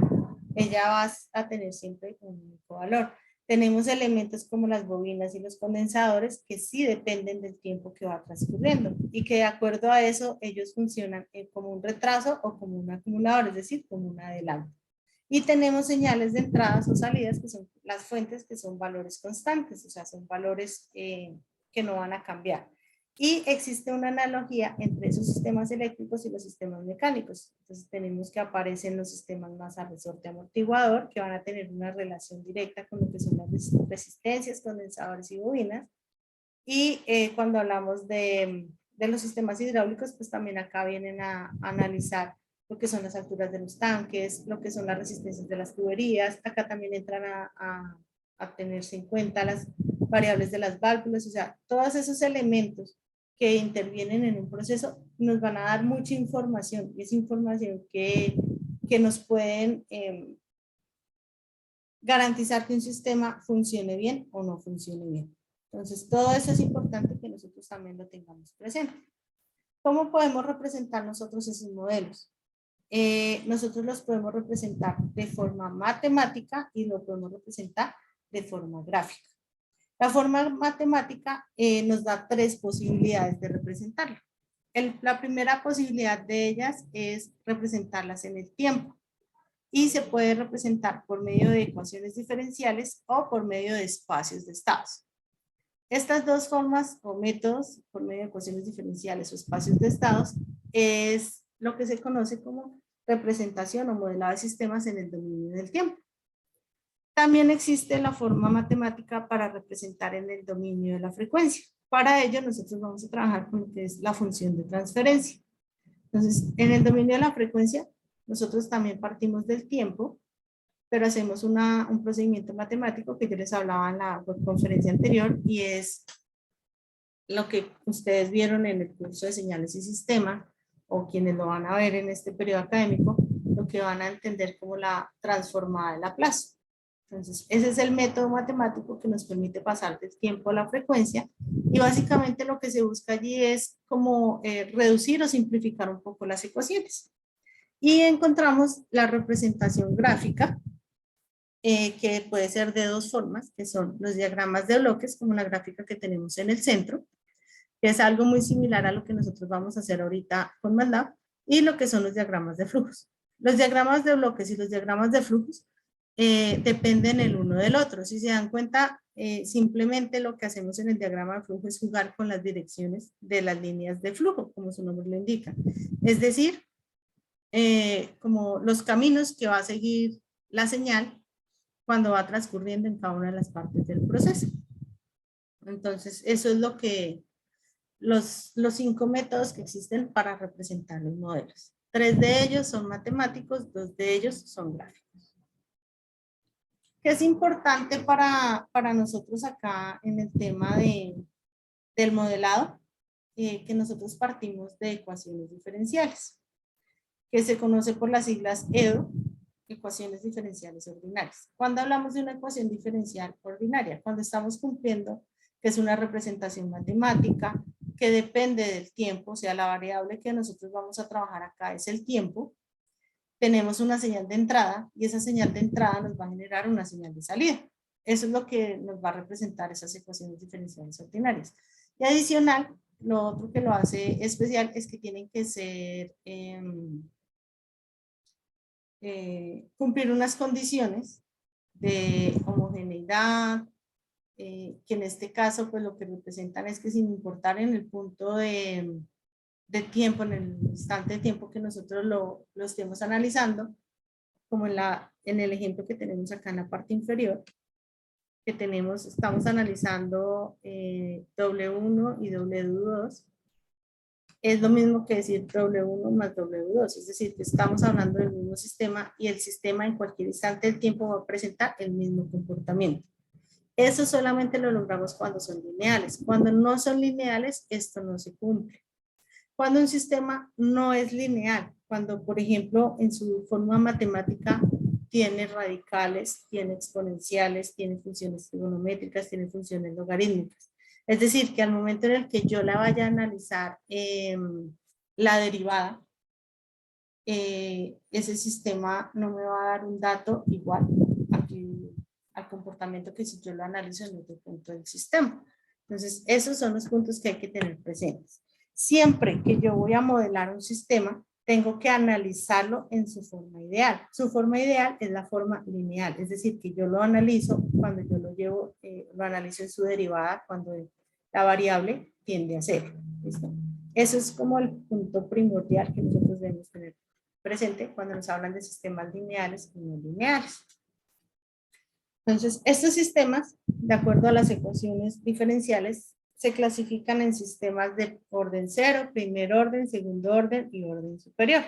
ella va a tener siempre un único valor. Tenemos elementos como las bobinas y los condensadores que sí dependen del tiempo que va transcurriendo y que de acuerdo a eso ellos funcionan como un retraso o como un acumulador, es decir, como un adelanto. Y tenemos señales de entradas o salidas que son las fuentes que son valores constantes, o sea, son valores que no van a cambiar. Y existe una analogía entre esos sistemas eléctricos y los sistemas mecánicos. Entonces tenemos que aparecen los sistemas más a resorte amortiguador, que van a tener una relación directa con lo que son las resistencias, condensadores y bobinas. Y cuando hablamos de los sistemas hidráulicos, pues también acá vienen a analizar lo que son las alturas de los tanques, lo que son las resistencias de las tuberías. Acá también entran a tenerse en cuenta las variables de las válvulas, o sea, todos esos elementos que intervienen en un proceso nos van a dar mucha información, y es información que nos pueden garantizar que un sistema funcione bien o no funcione bien. Entonces, todo eso es importante que nosotros también lo tengamos presente. ¿Cómo podemos representar nosotros esos modelos? Nosotros los podemos representar de forma matemática y lo podemos representar de forma gráfica. La forma matemática nos da tres posibilidades de representarlo. La primera posibilidad de ellas es representarlas en el tiempo y se puede representar por medio de ecuaciones diferenciales o por medio de espacios de estados. Estas dos formas o métodos, por medio de ecuaciones diferenciales o espacios de estados, es lo que se conoce como representación o modelado de sistemas en el dominio del tiempo. También existe la forma matemática para representar en el dominio de la frecuencia. Para ello nosotros vamos a trabajar con lo que es la función de transferencia. Entonces, en el dominio de la frecuencia, nosotros también partimos del tiempo, pero hacemos un procedimiento matemático que yo les hablaba en la conferencia anterior, y es lo que ustedes vieron en el curso de señales y sistemas, o quienes lo van a ver en este periodo académico, lo que van a entender como la transformada de Laplace. Entonces, ese es el método matemático que nos permite pasar del tiempo a la frecuencia, y básicamente lo que se busca allí es como reducir o simplificar un poco las ecuaciones. Y encontramos la representación gráfica, que puede ser de dos formas, que son los diagramas de bloques, como la gráfica que tenemos en el centro, que es algo muy similar a lo que nosotros vamos a hacer ahorita con MATLAB, y lo que son los diagramas de flujos. Los diagramas de bloques y los diagramas de flujos dependen el uno del otro. Si se dan cuenta, simplemente lo que hacemos en el diagrama de flujo es jugar con las direcciones de las líneas de flujo, como su nombre lo indica. Es decir, como los caminos que va a seguir la señal cuando va transcurriendo en cada una de las partes del proceso. Entonces, eso es lo que los 5 métodos que existen para representar los modelos. 3 de ellos son matemáticos, 2 de ellos son gráficos. ¿Qué es importante para nosotros acá en el tema del modelado? Que nosotros partimos de ecuaciones diferenciales, que se conoce por las siglas EDO, ecuaciones diferenciales ordinarias. Cuando hablamos de una ecuación diferencial ordinaria, cuando estamos cumpliendo que es una representación matemática que depende del tiempo, o sea, la variable que nosotros vamos a trabajar acá es el tiempo, tenemos una señal de entrada y esa señal de entrada nos va a generar una señal de salida. Eso es lo que nos va a representar esas ecuaciones diferenciales ordinarias. Y adicional, lo otro que lo hace especial es que tienen que ser cumplir unas condiciones de homogeneidad, que en este caso pues lo que representan es que sin importar en el punto de tiempo, en el instante de tiempo que nosotros lo estemos analizando, como en el ejemplo que tenemos acá en la parte inferior, que estamos analizando W1 y W2, es lo mismo que decir W1 más W2, es decir, que estamos hablando del mismo sistema y el sistema en cualquier instante del tiempo va a presentar el mismo comportamiento. Eso solamente lo logramos cuando son lineales. Cuando no son lineales, esto no se cumple. Cuando un sistema no es lineal, cuando por ejemplo en su forma matemática tiene radicales, tiene exponenciales, tiene funciones trigonométricas, tiene funciones logarítmicas. Es decir, que al momento en el que yo la vaya a analizar la derivada, ese sistema no me va a dar un dato igual al comportamiento que si yo lo analizo en otro punto del sistema. Entonces, esos son los puntos que hay que tener presentes. Siempre que yo voy a modelar un sistema, tengo que analizarlo en su forma ideal. Su forma ideal es la forma lineal, es decir, que yo lo analizo cuando yo lo analizo en su derivada, cuando la variable tiende a 0. ¿Listo? Eso es como el punto primordial que nosotros debemos tener presente cuando nos hablan de sistemas lineales y no lineales. Entonces, estos sistemas, de acuerdo a las ecuaciones diferenciales, se clasifican en sistemas de orden 0, primer orden, segundo orden y orden superior.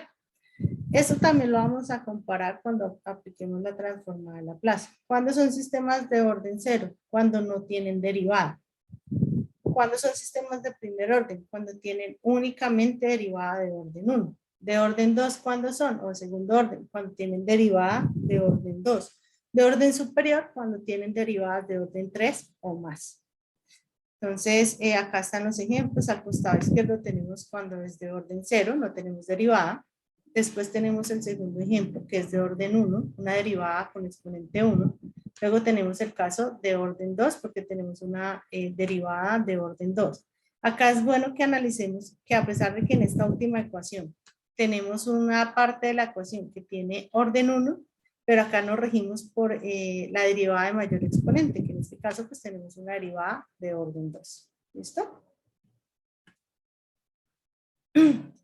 Eso también lo vamos a comparar cuando apliquemos la transformada de Laplace. ¿Cuándo son sistemas de orden 0? Cuando no tienen derivada. ¿Cuándo son sistemas de primer orden? Cuando tienen únicamente derivada de orden 1. De orden 2, ¿cuándo son? O de segundo orden, cuando tienen derivada de orden 2. De orden superior, cuando tienen derivadas de orden 3 o más. Entonces, acá están los ejemplos. Al costado izquierdo tenemos cuando es de orden 0, no tenemos derivada. Después tenemos el segundo ejemplo, que es de orden 1, una derivada con exponente 1. Luego tenemos el caso de orden 2, porque tenemos una derivada de orden 2. Acá es bueno que analicemos que a pesar de que en esta última ecuación tenemos una parte de la ecuación que tiene orden 1, pero acá nos regimos por la derivada de mayor exponente, que en este caso pues tenemos una derivada de orden 2. ¿Listo?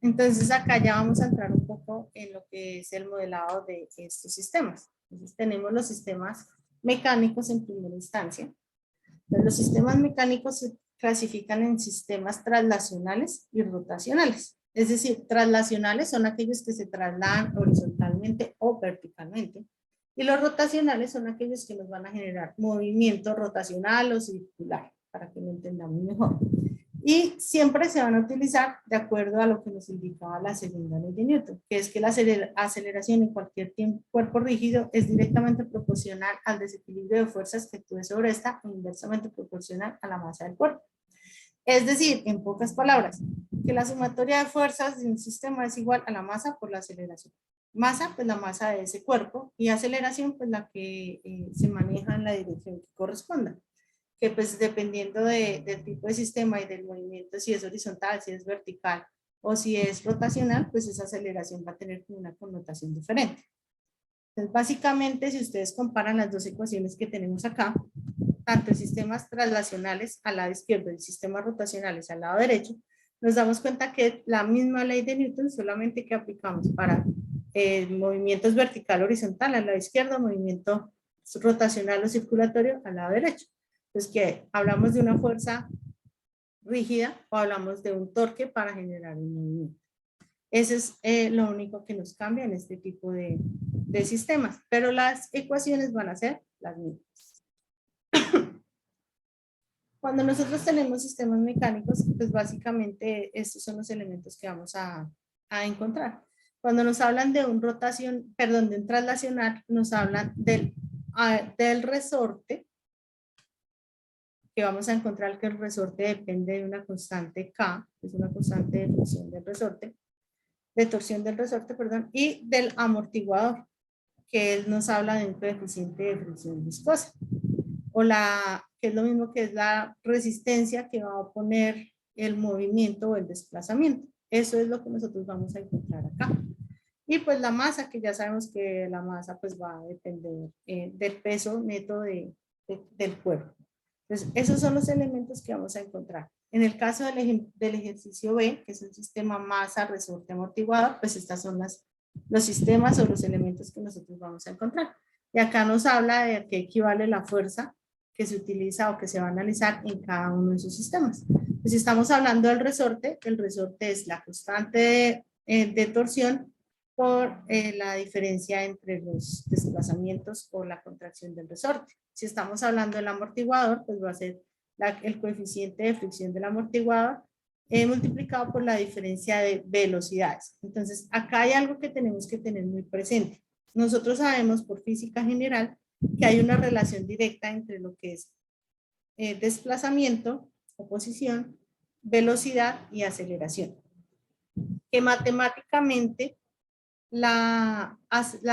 Entonces acá ya vamos a entrar un poco en lo que es el modelado de estos sistemas. Entonces tenemos los sistemas mecánicos en primera instancia. Entonces, los sistemas mecánicos se clasifican en sistemas traslacionales y rotacionales. Es decir, traslacionales son aquellos que se trasladan horizontalmente o verticalmente. Y los rotacionales son aquellos que nos van a generar movimiento rotacional o circular, para que lo entendamos mejor. Y siempre se van a utilizar de acuerdo a lo que nos indicaba la segunda ley de Newton, que es que la aceleración en cualquier cuerpo rígido es directamente proporcional al desequilibrio de fuerzas que actúe sobre esta e inversamente proporcional a la masa del cuerpo. Es decir, en pocas palabras, que la sumatoria de fuerzas de un sistema es igual a la masa por la aceleración. Masa, pues la masa de ese cuerpo, y aceleración, pues la que se maneja en la dirección que corresponda. Que pues dependiendo del tipo de sistema y del movimiento, si es horizontal, si es vertical o si es rotacional, pues esa aceleración va a tener una connotación diferente. Entonces básicamente si ustedes comparan las dos ecuaciones que tenemos acá, tanto sistemas traslacionales al lado izquierdo y sistemas rotacionales al lado derecho, nos damos cuenta que la misma ley de Newton, solamente que aplicamos para movimientos vertical horizontal al lado izquierdo, movimiento rotacional o circulatorio al lado derecho. Pues que hablamos de una fuerza rígida o hablamos de un torque para generar un movimiento. Eso es lo único que nos cambia en este tipo de sistemas, pero las ecuaciones van a ser las mismas. Cuando nosotros tenemos sistemas mecánicos, pues básicamente estos son los elementos que vamos a encontrar. Cuando nos hablan de un de un traslacional, nos hablan del resorte, que vamos a encontrar que el resorte depende de una constante K, que es una constante de torsión del resorte, perdón, y del amortiguador, que él nos habla de un coeficiente de fricción viscosa, o que es lo mismo que es la resistencia que va a oponer el movimiento o el desplazamiento. Eso es lo que nosotros vamos a encontrar acá. Y pues la masa, que ya sabemos que la masa pues va a depender del peso neto del cuerpo. Entonces, esos son los elementos que vamos a encontrar. En el caso del ejercicio B, que es un sistema masa, resorte, amortiguador, pues estos son los sistemas o los elementos que nosotros vamos a encontrar. Y acá nos habla de qué equivale la fuerza que se utiliza o que se va a analizar en cada uno de esos sistemas. Pues si estamos hablando del resorte, el resorte es la constante de torsión por la diferencia entre los desplazamientos o la contracción del resorte. Si estamos hablando del amortiguador, pues va a ser el coeficiente de fricción del amortiguador multiplicado por la diferencia de velocidades. Entonces, acá hay algo que tenemos que tener muy presente. Nosotros sabemos por física general que hay una relación directa entre lo que es desplazamiento o posición, velocidad y aceleración. Que matemáticamente la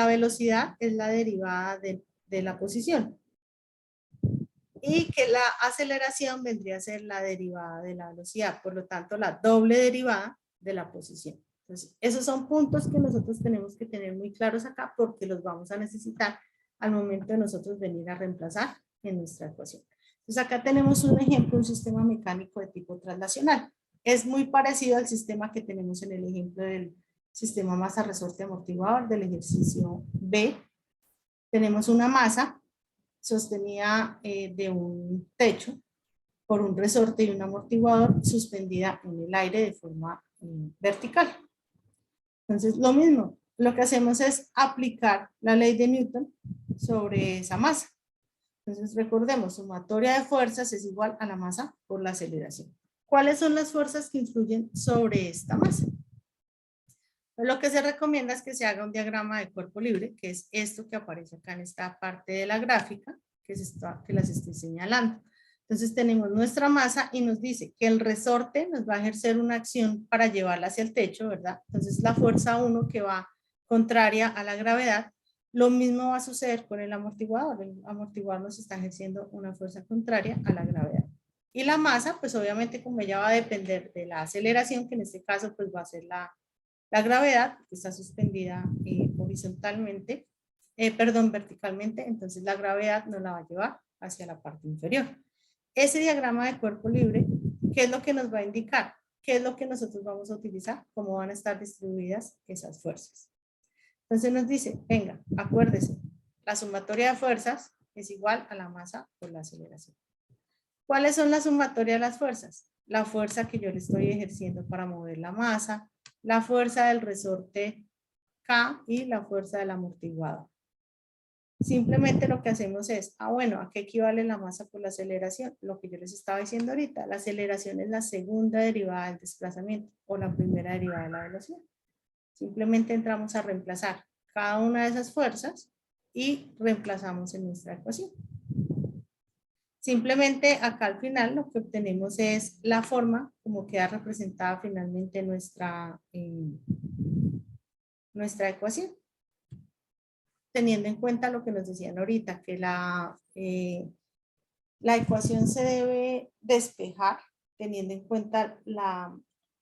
velocidad es la derivada de la posición. Y que la aceleración vendría a ser la derivada de la velocidad, por lo tanto la doble derivada de la posición. Entonces, esos son puntos que nosotros tenemos que tener muy claros acá porque los vamos a necesitar al momento de nosotros venir a reemplazar en nuestra ecuación. Entonces, Pues acá tenemos un ejemplo, un sistema mecánico de tipo traslacional. Es muy parecido al sistema que tenemos en el ejemplo del sistema masa resorte amortiguador del ejercicio B. Tenemos una masa sostenida de un techo por un resorte y un amortiguador suspendida en el aire de forma vertical. Entonces, lo mismo, lo que hacemos es aplicar la ley de Newton sobre esa masa. Entonces, recordemos, sumatoria de fuerzas es igual a la masa por la aceleración. ¿Cuáles son las fuerzas que influyen sobre esta masa? Pues lo que se recomienda es que se haga un diagrama de cuerpo libre, que es esto que aparece acá en esta parte de la gráfica, que las estoy señalando. Entonces tenemos nuestra masa y nos dice que el resorte nos va a ejercer una acción para llevarla hacia el techo, ¿verdad? Entonces la fuerza 1 que va contraria a la gravedad, lo mismo va a suceder con el amortiguador. El amortiguador nos está ejerciendo una fuerza contraria a la gravedad. Y la masa, pues obviamente como ella va a depender de la aceleración, que en este caso pues va a ser la gravedad, que está suspendida verticalmente, entonces la gravedad nos la va a llevar hacia la parte inferior. Ese diagrama de cuerpo libre, ¿qué es lo que nos va a indicar? ¿Qué es lo que nosotros vamos a utilizar? ¿Cómo van a estar distribuidas esas fuerzas? Entonces nos dice, venga, acuérdese, la sumatoria de fuerzas es igual a la masa por la aceleración. ¿Cuáles son la sumatoria de las fuerzas? La fuerza que yo le estoy ejerciendo para mover la masa, la fuerza del resorte K y la fuerza del amortiguador. Simplemente lo que hacemos es, bueno, ¿a qué equivale la masa por la aceleración? Lo que yo les estaba diciendo ahorita, la aceleración es la segunda derivada del desplazamiento o la primera derivada de la velocidad. Simplemente entramos a reemplazar cada una de esas fuerzas y reemplazamos en nuestra ecuación. Simplemente acá al final lo que obtenemos es la forma como queda representada finalmente nuestra ecuación. Teniendo en cuenta lo que nos decían ahorita, que la ecuación se debe despejar teniendo en cuenta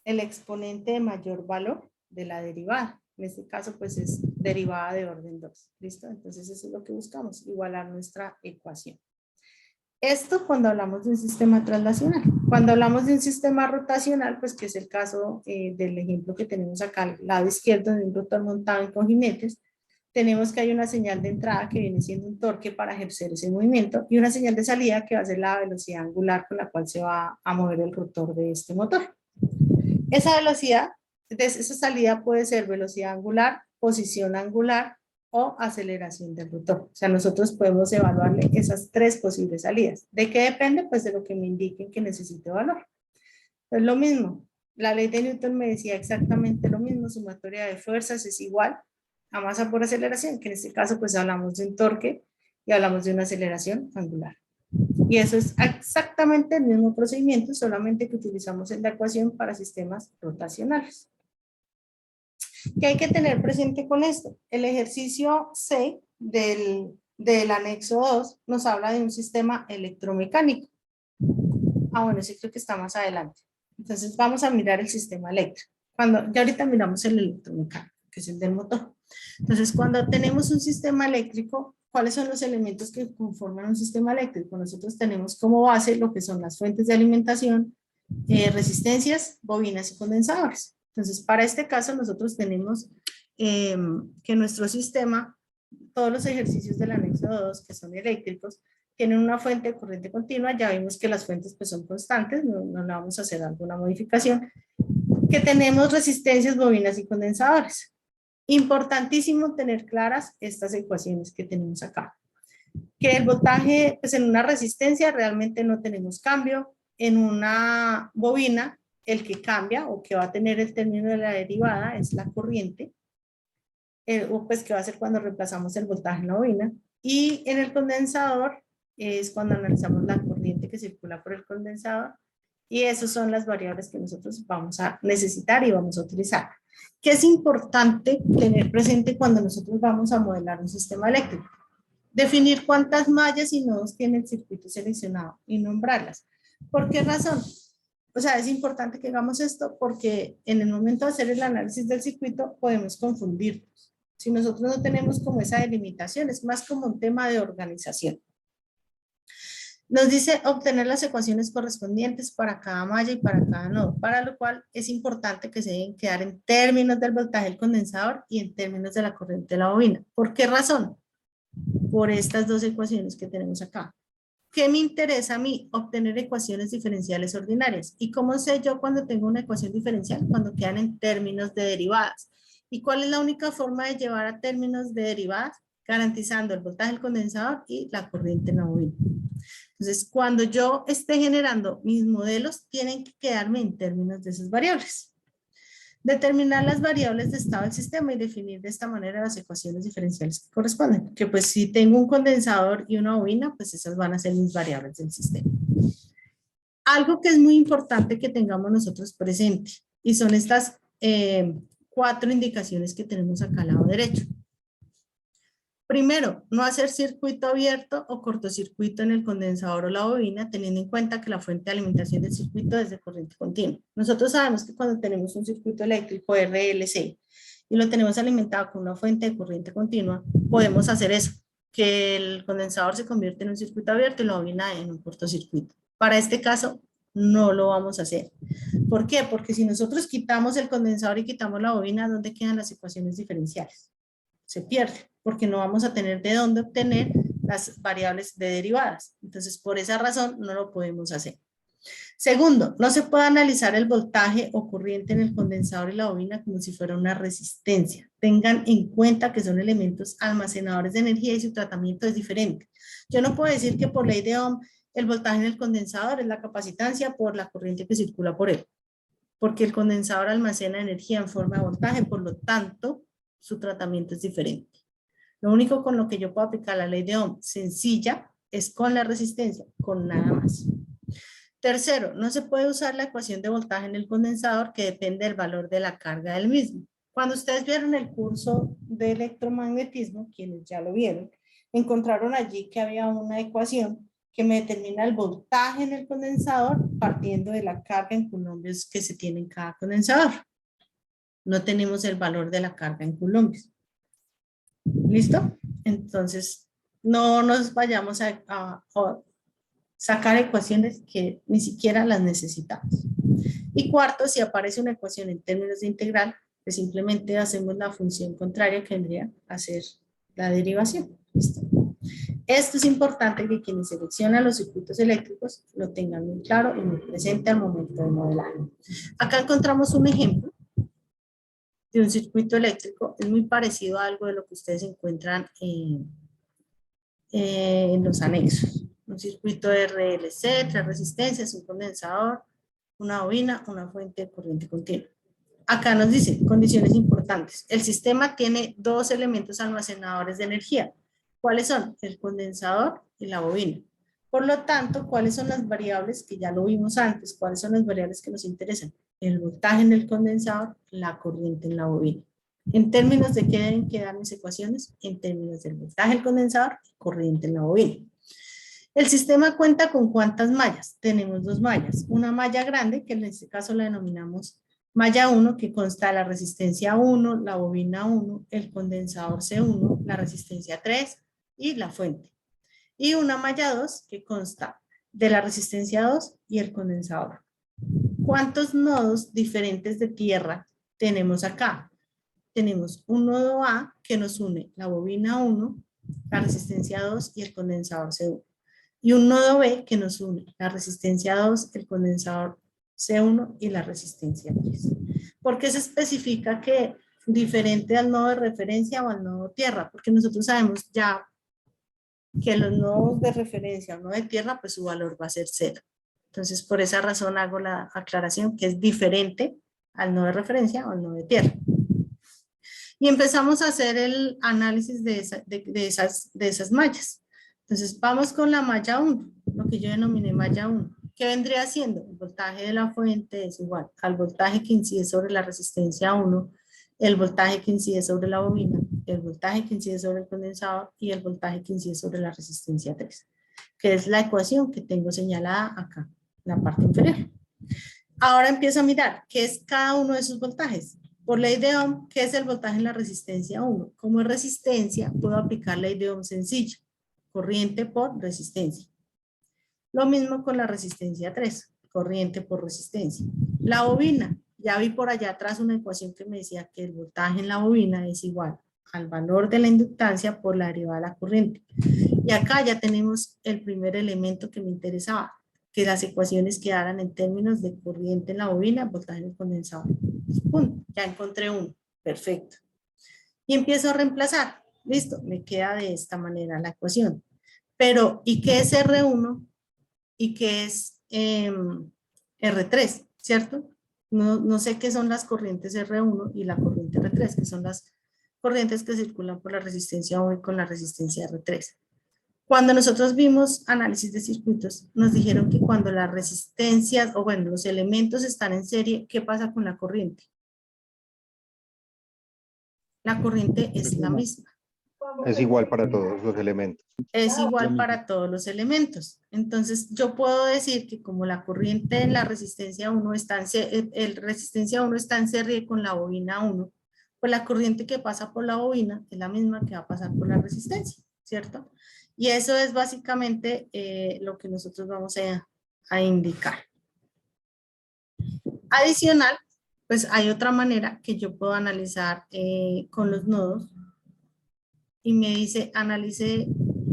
el exponente de mayor valor de la derivada. En este caso, pues es derivada de orden 2. ¿Listo? Entonces eso es lo que buscamos, igualar nuestra ecuación. Esto cuando hablamos de un sistema traslacional. Cuando hablamos de un sistema rotacional, pues que es el caso del ejemplo que tenemos acá al lado izquierdo de un rotor montado en cojinetes, tenemos que hay una señal de entrada que viene siendo un torque para ejercer ese movimiento y una señal de salida que va a ser la velocidad angular con la cual se va a mover el rotor de este motor. Esa velocidad, esa salida puede ser velocidad angular, posición angular o aceleración del rotor. O sea, nosotros podemos evaluarle esas tres posibles salidas. ¿De qué depende? Pues de lo que me indiquen que necesite valor. Pues lo mismo, la ley de Newton me decía exactamente lo mismo, sumatoria de fuerzas es igual a masa por aceleración, que en este caso pues hablamos de un torque y hablamos de una aceleración angular. Y eso es exactamente el mismo procedimiento, solamente que utilizamos en la ecuación para sistemas rotacionales. ¿Qué hay que tener presente con esto? El ejercicio C del anexo 2 nos habla de un sistema electromecánico. Bueno, ese creo que está más adelante. Entonces vamos a mirar el sistema eléctrico. Ya ahorita miramos el electromecánico, que es el del motor. Entonces, cuando tenemos un sistema eléctrico, ¿cuáles son los elementos que conforman un sistema eléctrico? Nosotros tenemos como base lo que son las fuentes de alimentación, resistencias, bobinas y condensadores. Entonces, para este caso, nosotros tenemos que nuestro sistema, todos los ejercicios del anexo 2, que son eléctricos, tienen una fuente de corriente continua. Ya vimos que las fuentes pues, son constantes, no le vamos a hacer alguna modificación. Que tenemos resistencias, bobinas y condensadores. Importantísimo tener claras estas ecuaciones que tenemos acá. Que el voltaje, pues en una resistencia realmente no tenemos cambio. En una bobina, el que cambia o que va a tener el término de la derivada es la corriente. O pues que va a ser cuando reemplazamos el voltaje en la bobina. Y en el condensador es cuando analizamos la corriente que circula por el condensador. Y esas son las variables que nosotros vamos a necesitar y vamos a utilizar. ¿Qué es importante tener presente cuando nosotros vamos a modelar un sistema eléctrico? Definir cuántas mallas y nodos tiene el circuito seleccionado y nombrarlas. ¿Por qué razón? O sea, es importante que hagamos esto porque en el momento de hacer el análisis del circuito podemos confundirnos. Si nosotros no tenemos como esa delimitación, es más como un tema de organización. Nos dice obtener las ecuaciones correspondientes para cada malla y para cada nodo, para lo cual es importante que se deben quedar en términos del voltaje del condensador y en términos de la corriente de la bobina. ¿Por qué razón? Por estas dos ecuaciones que tenemos acá. ¿Qué me interesa a mí? Obtener ecuaciones diferenciales ordinarias. ¿Y cómo sé yo cuando tengo una ecuación diferencial? Cuando quedan en términos de derivadas. ¿Y cuál es la única forma de llevar a términos de derivadas? Garantizando el voltaje del condensador y la corriente en la bobina. Entonces, cuando yo esté generando mis modelos, tienen que quedarme en términos de esas variables. Determinar las variables de estado del sistema y definir de esta manera las ecuaciones diferenciales que corresponden. Que pues si tengo un condensador y una bobina, pues esas van a ser mis variables del sistema. Algo que es muy importante que tengamos nosotros presente, y son estas 4 indicaciones que tenemos acá al lado derecho. Primero, no hacer circuito abierto o cortocircuito en el condensador o la bobina, teniendo en cuenta que la fuente de alimentación del circuito es de corriente continua. Nosotros sabemos que cuando tenemos un circuito eléctrico RLC y lo tenemos alimentado con una fuente de corriente continua, podemos hacer eso, que el condensador se convierte en un circuito abierto y la bobina en un cortocircuito. Para este caso, no lo vamos a hacer. ¿Por qué? Porque si nosotros quitamos el condensador y quitamos la bobina, ¿dónde quedan las ecuaciones diferenciales? Se pierde, porque no vamos a tener de dónde obtener las variables de derivadas. Entonces, por esa razón, no lo podemos hacer. Segundo, no se puede analizar el voltaje o corriente en el condensador y la bobina como si fuera una resistencia. Tengan en cuenta que son elementos almacenadores de energía y su tratamiento es diferente. Yo no puedo decir que por ley de Ohm el voltaje en el condensador es la capacitancia por la corriente que circula por él, porque el condensador almacena energía en forma de voltaje, por lo tanto, su tratamiento es diferente. Lo único con lo que yo puedo aplicar la ley de Ohm sencilla es con la resistencia, con nada más. Tercero, no se puede usar la ecuación de voltaje en el condensador que depende del valor de la carga del mismo. Cuando ustedes vieron el curso de electromagnetismo, quienes ya lo vieron, encontraron allí que había una ecuación que me determina el voltaje en el condensador partiendo de la carga en coulombs que se tiene en cada condensador. No tenemos el valor de la carga en coulombs. ¿Listo? Entonces, no nos vayamos a sacar ecuaciones que ni siquiera las necesitamos. Y cuarto, si aparece una ecuación en términos de integral, pues simplemente hacemos la función contraria que vendría a ser la derivación. ¿Listo? Esto es importante que quienes seleccionan los circuitos eléctricos lo tengan muy claro y muy presente al momento de modelar. Acá encontramos un ejemplo de un circuito eléctrico. Es muy parecido a algo de lo que ustedes encuentran en los anexos. Un circuito RLC, 3 resistencias, un condensador, una bobina, una fuente de corriente continua. Acá nos dice condiciones importantes. El sistema tiene 2 elementos almacenadores de energía. ¿Cuáles son? El condensador y la bobina. Por lo tanto, ¿cuáles son las variables que ya lo vimos antes? ¿Cuáles son las variables que nos interesan? El voltaje en el condensador, la corriente en la bobina. En términos de qué deben quedar mis ecuaciones, en términos del voltaje del condensador y corriente en la bobina. El sistema cuenta con ¿cuántas mallas? Tenemos 2 mallas. Una malla grande, que en este caso la denominamos malla 1, que consta de la resistencia 1, la bobina 1, el condensador C1, la resistencia 3 y la fuente. Y una malla 2, que consta de la resistencia 2 y el condensador. ¿Cuántos nodos diferentes de tierra tenemos acá? Tenemos un nodo A que nos une la bobina 1, la resistencia 2 y el condensador C1. Y un nodo B que nos une la resistencia 2, el condensador C1 y la resistencia 3. ¿Por qué se especifica que diferente al nodo de referencia o al nodo tierra? Porque nosotros sabemos ya que los nodos de referencia o nodo de tierra, pues su valor va a ser 0. Entonces, por esa razón hago la aclaración que es diferente al nodo de referencia o al nodo de tierra. Y empezamos a hacer el análisis de esas mallas. Entonces, vamos con la malla 1, lo que yo denominé malla 1. ¿Qué vendría siendo? El voltaje de la fuente es igual al voltaje que incide sobre la resistencia 1, el voltaje que incide sobre la bobina, el voltaje que incide sobre el condensador y el voltaje que incide sobre la resistencia 3, que es la ecuación que tengo señalada acá, en la parte inferior. Ahora empiezo a mirar qué es cada uno de esos voltajes. Por ley de Ohm, ¿qué es el voltaje en la resistencia 1? Como es resistencia, puedo aplicar ley de Ohm sencilla. Corriente por resistencia. Lo mismo con la resistencia 3, corriente por resistencia. La bobina, ya vi por allá atrás una ecuación que me decía que el voltaje en la bobina es igual al valor de la inductancia por la derivada de la corriente. Y acá ya tenemos el primer elemento que me interesaba, que las ecuaciones quedaran en términos de corriente en la bobina, voltaje en el condensador. ¡Pum! Ya encontré uno. Perfecto. Y empiezo a reemplazar. Listo, me queda de esta manera la ecuación. Pero, ¿y qué es R1? ¿Y qué es R3? ¿Cierto? No sé qué son las corrientes R1 y la corriente R3, que son las corrientes que circulan por la resistencia O y con la resistencia R3. Cuando nosotros vimos análisis de circuitos, nos dijeron que cuando las resistencias, o bueno, los elementos están en serie, ¿qué pasa con la corriente? La corriente es la misma. Es igual para todos los elementos. Es igual para todos los elementos. Entonces, yo puedo decir que como la corriente en la resistencia 1 está en, resistencia 1 está en serie con la bobina 1, pues la corriente que pasa por la bobina es la misma que va a pasar por la resistencia, ¿cierto? Y eso es básicamente lo que nosotros vamos a indicar. Adicional, pues hay otra manera que yo puedo analizar con los nodos. Y me dice, analice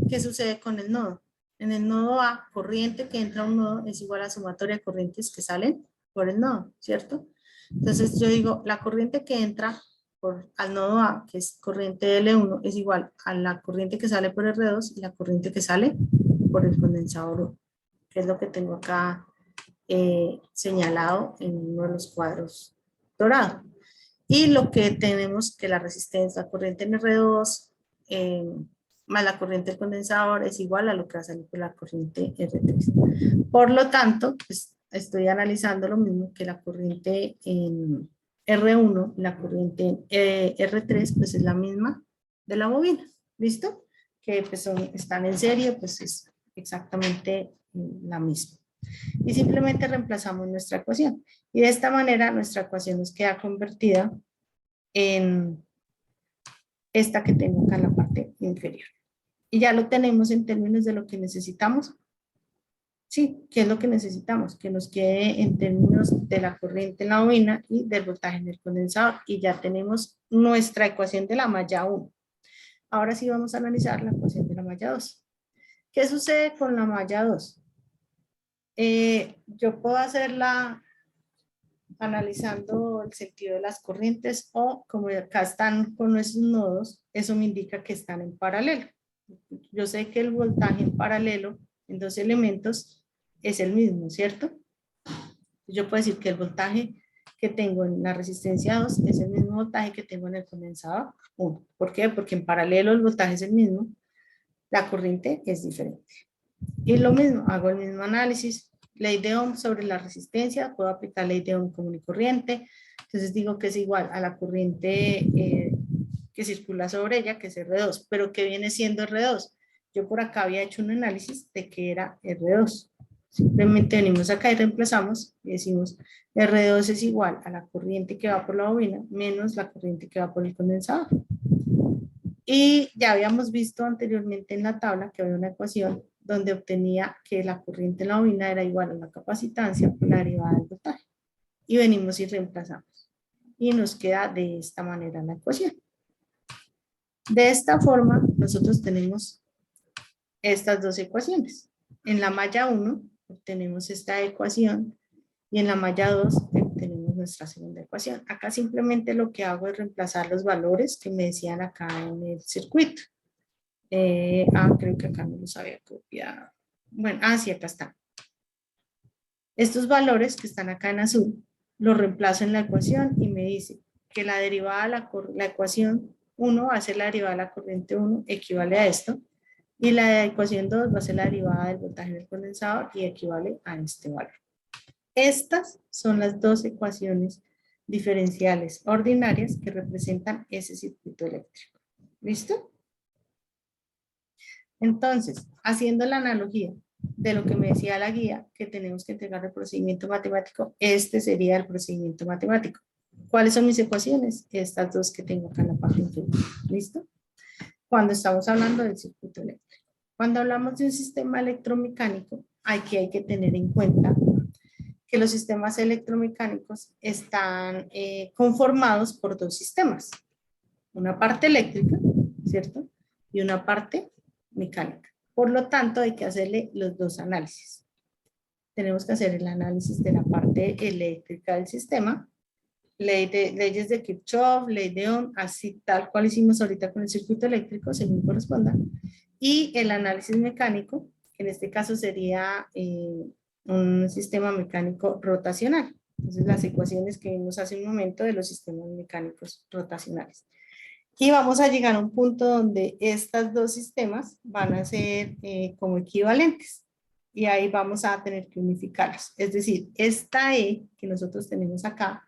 qué sucede con el nodo. En el nodo A, corriente que entra a un nodo es igual a sumatoria de corrientes que salen por el nodo, ¿cierto? Entonces yo digo, la corriente que entra al nodo A, que es corriente L1, es igual a la corriente que sale por R2 y la corriente que sale por el condensador O, que es lo que tengo acá señalado en uno de los cuadros dorados. Y lo que tenemos que la resistencia, la corriente en R2, más la corriente del condensador es igual a lo que va a salir por la corriente R3. Por lo tanto, pues, estoy analizando lo mismo que la corriente en R1, la corriente en R3, pues es la misma de la bobina. ¿Listo? Que pues están en serie, pues es exactamente la misma. Y simplemente reemplazamos nuestra ecuación. Y de esta manera nuestra ecuación nos queda convertida en esta que tengo acá en la parte inferior. Y ya lo tenemos en términos de lo que necesitamos. Sí, ¿qué es lo que necesitamos? Que nos quede en términos de la corriente en la bobina y del voltaje en el condensador. Y ya tenemos nuestra ecuación de la malla 1. Ahora sí vamos a analizar la ecuación de la malla 2. ¿Qué sucede con la malla 2? Yo puedo hacerla analizando el sentido de las corrientes o como acá están con nuestros nodos, eso me indica que están en paralelo. Yo sé que el voltaje en paralelo en dos elementos es el mismo, ¿cierto? Yo puedo decir que el voltaje que tengo en la resistencia 2 es el mismo voltaje que tengo en el condensador 1. ¿Por qué? Porque en paralelo el voltaje es el mismo, la corriente es diferente. Y lo mismo, hago el mismo análisis. Ley de Ohm sobre la resistencia, puedo aplicar ley de Ohm común y corriente, entonces digo que es igual a la corriente que circula sobre ella, que es R2, pero ¿qué viene siendo R2? Yo por acá había hecho un análisis de que era R2, simplemente venimos acá y reemplazamos y decimos R2 es igual a la corriente que va por la bobina menos la corriente que va por el condensador. Y ya habíamos visto anteriormente en la tabla que había una ecuación donde obtenía que la corriente en la bobina era igual a la capacitancia por la derivada del voltaje. Y venimos y reemplazamos. Y nos queda de esta manera la ecuación. De esta forma, nosotros tenemos estas dos ecuaciones. En la malla 1 obtenemos esta ecuación y en la malla 2 obtenemos nuestra segunda ecuación. Acá simplemente lo que hago es reemplazar los valores que me decían acá en el circuito. Creo que acá no los había copiado. Bueno, sí, acá están. Estos valores que están acá en azul, los reemplazo en la ecuación y me dice que la derivada de la ecuación 1 va a ser la derivada de la corriente 1, equivale a esto, y la ecuación 2 va a ser la derivada del voltaje del condensador y equivale a este valor. Estas son las dos ecuaciones diferenciales ordinarias que representan ese circuito eléctrico. ¿Listo? Entonces, haciendo la analogía de lo que me decía la guía, que tenemos que entregar el procedimiento matemático, este sería el procedimiento matemático. ¿Cuáles son mis ecuaciones? Estas dos que tengo acá en la parte inferior. ¿Listo? Cuando estamos hablando del circuito eléctrico. Cuando hablamos de un sistema electromecánico, aquí hay que tener en cuenta que los sistemas electromecánicos están conformados por dos sistemas. Una parte eléctrica, ¿cierto? Y una parte mecánica. Por lo tanto, hay que hacerle los dos análisis. Tenemos que hacer el análisis de la parte eléctrica del sistema, leyes de Kirchhoff, ley de Ohm, así tal cual hicimos ahorita con el circuito eléctrico, según corresponda, y el análisis mecánico, que en este caso sería un sistema mecánico rotacional. Entonces, las ecuaciones que vimos hace un momento de los sistemas mecánicos rotacionales. Y vamos a llegar a un punto donde estos dos sistemas van a ser como equivalentes. Y ahí vamos a tener que unificarlos. Es decir, esta E que nosotros tenemos acá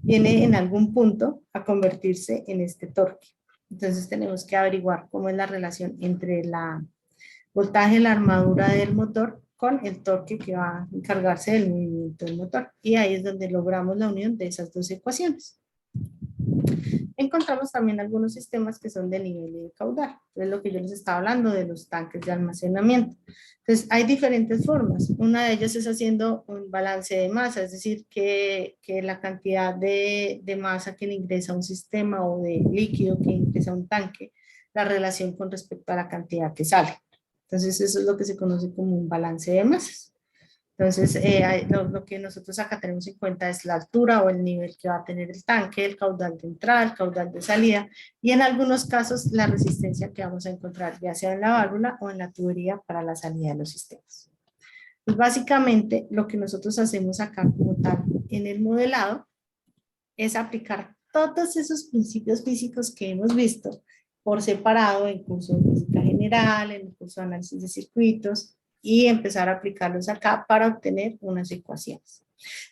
viene en algún punto a convertirse en este torque. Entonces tenemos que averiguar cómo es la relación entre la voltaje de la armadura del motor con el torque que va a encargarse del movimiento del motor. Y ahí es donde logramos la unión de esas dos ecuaciones. Encontramos también algunos sistemas que son de nivel y de caudal. Es lo que yo les estaba hablando de los tanques de almacenamiento. Entonces, hay diferentes formas. Una de ellas es haciendo un balance de masa, es decir, que la cantidad de masa que le ingresa a un sistema o de líquido que ingresa a un tanque, la relación con respecto a la cantidad que sale. Entonces, eso es lo que se conoce como un balance de masas. Entonces, lo que nosotros acá tenemos en cuenta es la altura o el nivel que va a tener el tanque, el caudal de entrada, el caudal de salida y en algunos casos la resistencia que vamos a encontrar ya sea en la válvula o en la tubería para la salida de los sistemas. Pues básicamente lo que nosotros hacemos acá como tal en el modelado es aplicar todos esos principios físicos que hemos visto por separado en curso de física general, en el curso de análisis de circuitos, y empezar a aplicarlos acá para obtener unas ecuaciones.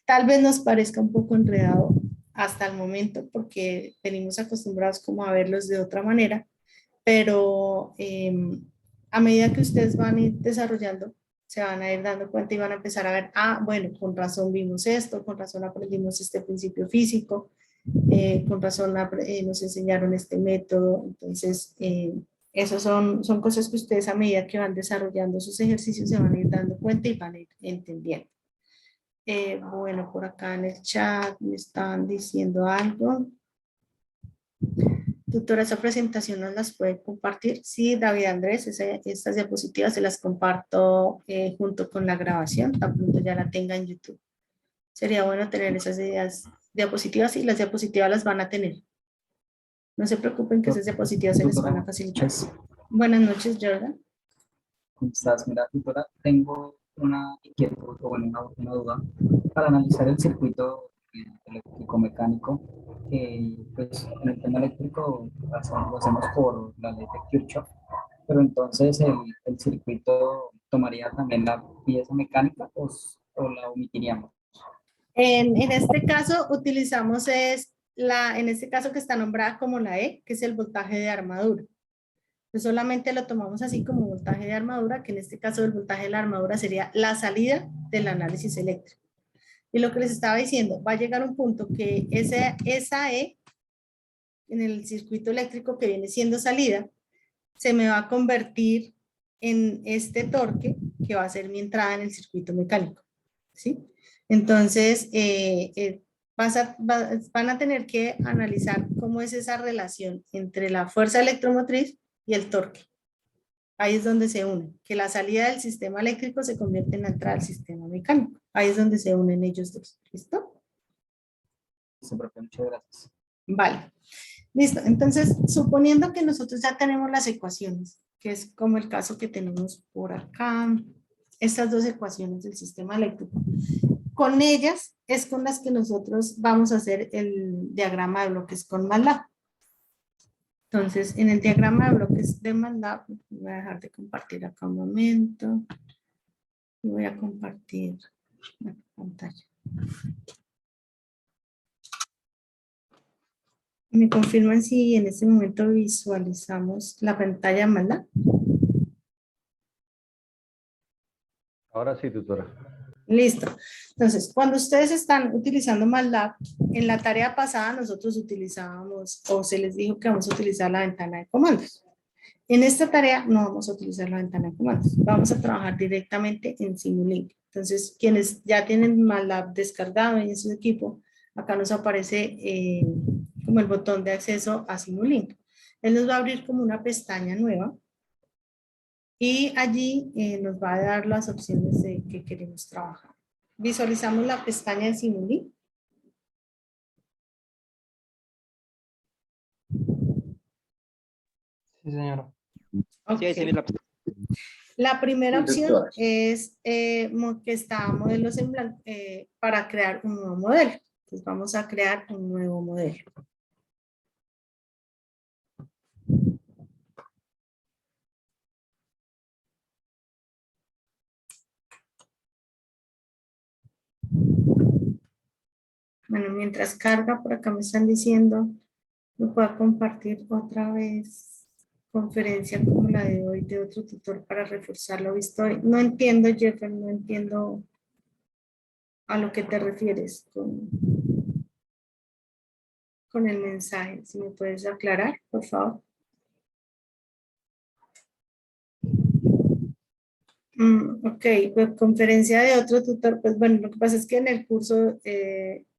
Tal vez nos parezca un poco enredado hasta el momento porque venimos acostumbrados como a verlos de otra manera, pero a medida que ustedes van a ir desarrollando, se van a ir dando cuenta y van a empezar a ver, bueno, con razón vimos esto, con razón aprendimos este principio físico, con razón nos enseñaron este método, entonces esas son cosas que ustedes a medida que van desarrollando sus ejercicios se van a ir dando cuenta y van a ir entendiendo. Bueno, por acá en el chat me están diciendo algo. Doctora, ¿esa presentación nos las puede compartir? Sí, David Andrés, estas diapositivas se las comparto junto con la grabación, tan pronto ya la tenga en YouTube. Sería bueno tener esas diapositivas y las diapositivas las van a tener. No se preocupen que esas diapositivas se les van a facilitar. Buenas noches, Jordan. ¿Cómo estás? Mira, doctora, tengo una inquietud o bueno, una duda para analizar el circuito eléctrico-mecánico. Pues en el tema eléctrico lo hacemos por la ley de Kirchhoff, pero entonces el circuito tomaría también la pieza mecánica o la omitiríamos. En este caso utilizamos en este caso que está nombrada como la E, que es el voltaje de armadura. Pues solamente lo tomamos así como voltaje de armadura, que en este caso el voltaje de la armadura sería la salida del análisis eléctrico. Y lo que les estaba diciendo, va a llegar un punto que esa E en el circuito eléctrico que viene siendo salida, se me va a convertir en este torque que va a ser mi entrada en el circuito mecánico, ¿sí? Entonces, van a tener que analizar cómo es esa relación entre la fuerza electromotriz y el torque. Ahí es donde se unen, que la salida del sistema eléctrico se convierte en la entrada del sistema mecánico. Ahí es donde se unen ellos dos. ¿Listo? Sí, profe, muchas gracias. Vale. Listo. Entonces, suponiendo que nosotros ya tenemos las ecuaciones, que es como el caso que tenemos por acá, estas dos ecuaciones del sistema eléctrico. Con ellas es con las que nosotros vamos a hacer el diagrama de bloques con MATLAB. Entonces, en el diagrama de bloques de MATLAB, voy a dejar de compartir acá un momento. Y voy a compartir la pantalla. ¿Me confirman si en este momento visualizamos la pantalla MATLAB? Ahora sí, tutora. Listo. Entonces, cuando ustedes están utilizando MATLAB, en la tarea pasada nosotros utilizábamos, o se les dijo que vamos a utilizar la ventana de comandos. En esta tarea no vamos a utilizar la ventana de comandos, vamos a trabajar directamente en Simulink. Entonces, quienes ya tienen MATLAB descargado en su equipo, acá nos aparece como el botón de acceso a Simulink. Él nos va a abrir como una pestaña nueva y allí nos va a dar las opciones de que queremos trabajar. Visualizamos la pestaña de Simulink. Sí, señora. Okay. Sí, la... La primera Sí, opción doctora. es que está modelos en blanco para crear un nuevo modelo. Entonces vamos a crear un nuevo modelo. Bueno, mientras carga, por acá me están diciendo, me puedo compartir otra vez conferencia como la de hoy de otro tutor para reforzar lo visto hoy. No entiendo, Jeffrey, no entiendo a lo que te refieres con el mensaje. Si me puedes aclarar, por favor. Ok, pues conferencia de otro tutor. Pues bueno, lo que pasa es que en el curso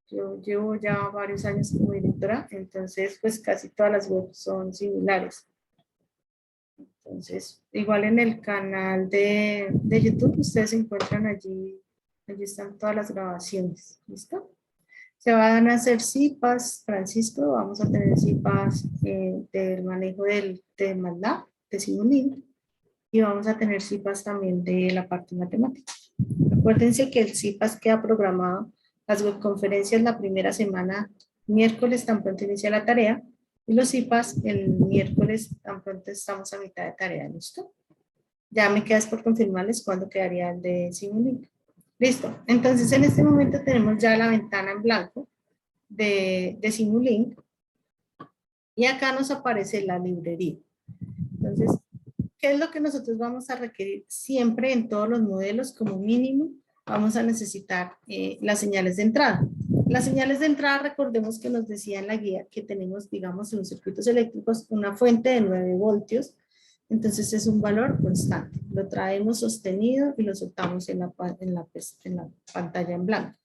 yo llevo ya varios años como directora, entonces pues casi todas las webs son similares. Entonces, igual en el canal de YouTube, ustedes encuentran allí están todas las grabaciones. ¿Listo? Se van a hacer CIPAS, Francisco, vamos a tener CIPAS del manejo de MATLAB, de Simulink, y vamos a tener CIPAS también de la parte matemática. Acuérdense que el CIPAS queda programado, las webconferencias la primera semana, miércoles tan pronto inicia la tarea, y los CIPAS el miércoles tan pronto estamos a mitad de tarea, ¿listo? Ya me quedas por confirmarles cuándo quedaría el de Simulink. Listo, entonces en este momento tenemos ya la ventana en blanco de Simulink y acá nos aparece la librería. Entonces, ¿qué es lo que nosotros vamos a requerir siempre en todos los modelos? Como mínimo, vamos a necesitar las señales de entrada. Las señales de entrada, recordemos que nos decía en la guía que tenemos, digamos, en los circuitos eléctricos, una fuente de 9 voltios. Entonces es un valor constante. Lo traemos sostenido y lo soltamos en la pantalla en blanco.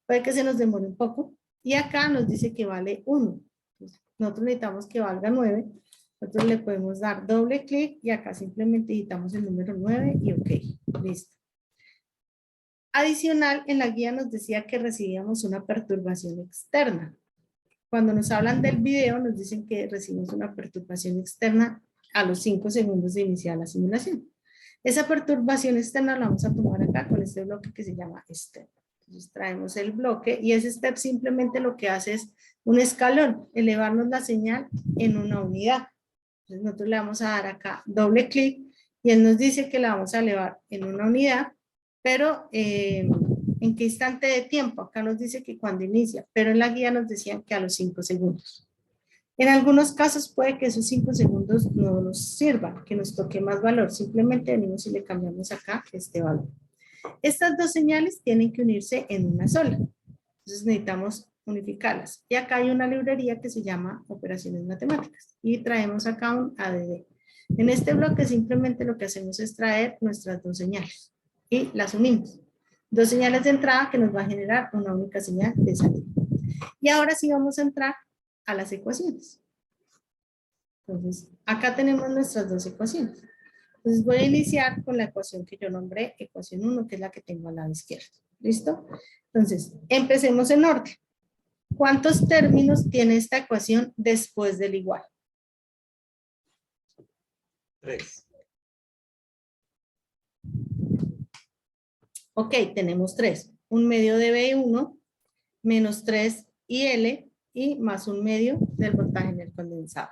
Puede que se nos demore un poco. Y acá nos dice que vale 1. Entonces, nosotros necesitamos que valga 9. Nosotros le podemos dar doble clic y acá simplemente digitamos el número 9 y ok, listo. Adicional, en la guía nos decía que recibíamos una perturbación externa. Cuando nos hablan del video, nos dicen que recibimos una perturbación externa a los 5 segundos de iniciar la simulación. Esa perturbación externa la vamos a tomar acá con este bloque que se llama step. Entonces traemos el bloque y ese step simplemente lo que hace es un escalón, elevarnos la señal en una unidad. Entonces nosotros le vamos a dar acá doble clic y él nos dice que la vamos a elevar en una unidad, pero ¿en qué instante de tiempo? Acá nos dice que cuando inicia, pero en la guía nos decían que a los 5 segundos. En algunos casos puede que esos 5 segundos no nos sirvan, que nos toque más valor. Simplemente venimos y le cambiamos acá este valor. Estas dos señales tienen que unirse en una sola. Entonces necesitamos unificarlas. Y acá hay una librería que se llama operaciones matemáticas. Y traemos acá un ADD. En este bloque simplemente lo que hacemos es traer nuestras dos señales. Y las unimos. Dos señales de entrada que nos va a generar una única señal de salida. Y ahora sí vamos a entrar a las ecuaciones. Entonces, acá tenemos nuestras dos ecuaciones. Entonces voy a iniciar con la ecuación que yo nombré, ecuación 1, que es la que tengo al lado izquierdo. ¿Listo? Entonces, empecemos en orden. ¿Cuántos términos tiene esta ecuación después del igual? 3. Ok, tenemos 3. Un medio de B1 menos 3 IL y más un medio del voltaje en el condensado.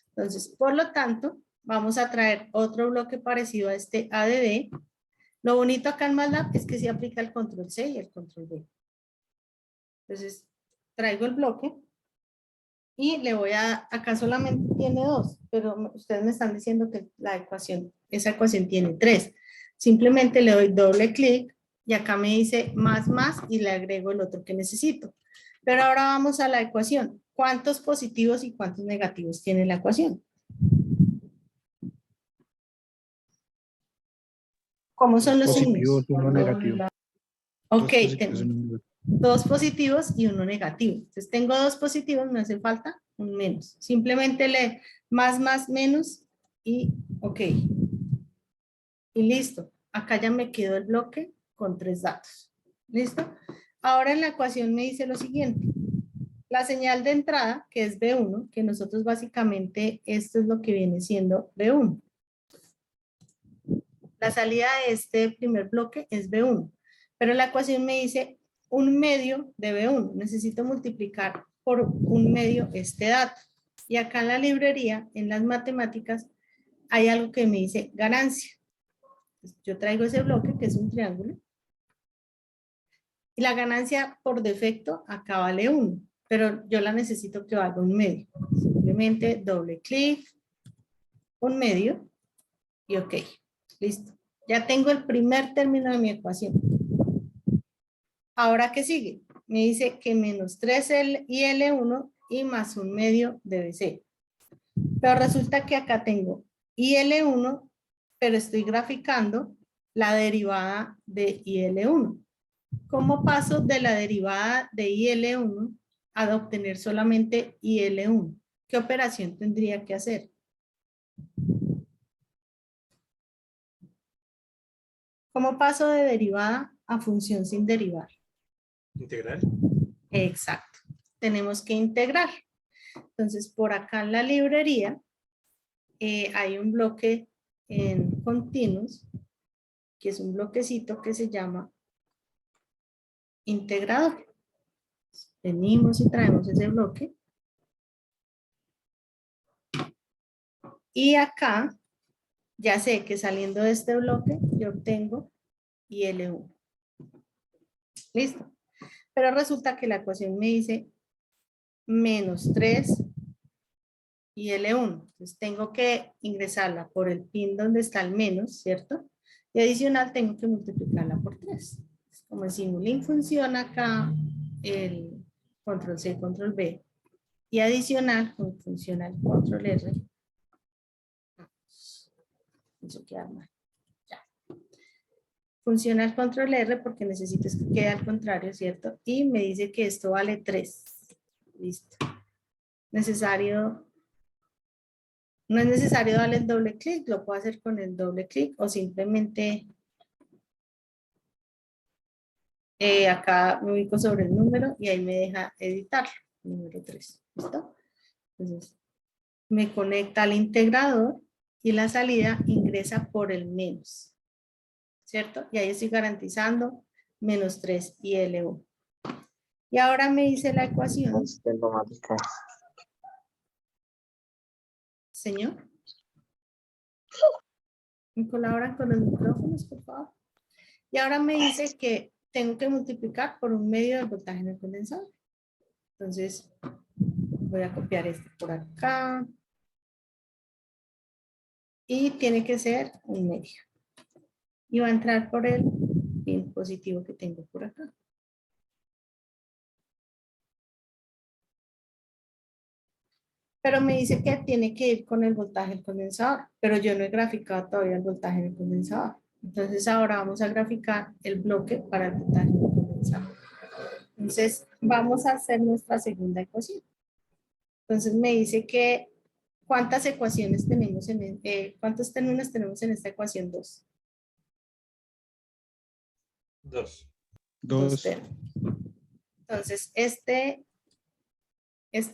Entonces, por lo tanto, vamos a traer otro bloque parecido a este ADD. Lo bonito acá en MATLAB es que se aplica el control C y el control V. Entonces, traigo el bloque y le voy a, acá solamente tiene 2, pero ustedes me están diciendo que la ecuación, esa ecuación tiene 3. Simplemente le doy doble clic y acá me dice más y le agrego el otro que necesito. Pero ahora vamos a la ecuación. ¿Cuántos positivos y cuántos negativos tiene la ecuación? ¿Cómo son los Positivos, signos? uno negativo. Ok, Dos positivos, tengo uno negativo. 2 positivos y 1 negativo. Entonces tengo 2 positivos, me hace falta un menos. Simplemente le más, menos y ok. Y listo. Acá ya me quedó el bloque con 3 datos. ¿Listo? Ahora en la ecuación me dice lo siguiente. La señal de entrada, que es B1, que nosotros básicamente esto es lo que viene siendo B1. La salida de este primer bloque es B1. Pero la ecuación me dice un medio de B1. Necesito multiplicar por un medio este dato. Y acá en la librería, en las matemáticas, hay algo que me dice ganancia. Yo traigo ese bloque, que es un triángulo. Y la ganancia por defecto acá vale 1. Pero yo la necesito que valga un medio. Simplemente doble clic, un medio y ok. Listo. Ya tengo el primer término de mi ecuación. Ahora, ¿qué sigue? Me dice que menos 3 y L1 y más un medio de BC. Pero resulta que acá tengo IL1, pero estoy graficando la derivada de IL1. ¿Cómo paso de la derivada de IL1 a obtener solamente IL1? ¿Qué operación tendría que hacer? ¿Cómo paso de derivada a función sin derivar? Integral. Exacto. Tenemos que integrar. Entonces, por acá en la librería hay un bloque en continuos, que es un bloquecito que se llama integrador. Venimos y traemos ese bloque. Y acá, ya sé que saliendo de este bloque, yo obtengo IL1. Listo. Pero resulta que la ecuación me dice menos 3 IL1. Entonces tengo que ingresarla por el pin donde está el menos, ¿cierto? Y adicional tengo que multiplicarla por 3. Como el Simulink funciona acá, el control C, control B, y adicional, como funciona el control R, eso queda mal. Ya. Funciona el control R porque necesito que quede al contrario, ¿cierto? Y me dice que esto vale 3. Listo. Necesario. No es necesario darle el doble clic, lo puedo hacer con el doble clic o simplemente acá me ubico sobre el número y ahí me deja editarlo, número 3. ¿Listo? Entonces, me conecta al integrador y la salida ingresa por el menos, ¿cierto? Y ahí estoy garantizando menos 3 y L1. Y ahora me dice la ecuación. Señor. ¿Me colaboran con los micrófonos, por favor? Y ahora me dice que tengo que multiplicar por un medio del voltaje en el condensador. Entonces, voy a copiar este por acá. Y tiene que ser un medio. Y va a entrar por el pin positivo que tengo por acá. Pero me dice que tiene que ir con el voltaje del condensador. Pero yo no he graficado todavía el voltaje del condensador. Entonces ahora vamos a graficar el bloque para el voltaje del condensador. Entonces vamos a hacer nuestra segunda ecuación. Entonces me dice que ¿cuántas ecuaciones tenemos cuántos términos tenemos en esta ecuación 2? 2. Dos términos. Entonces este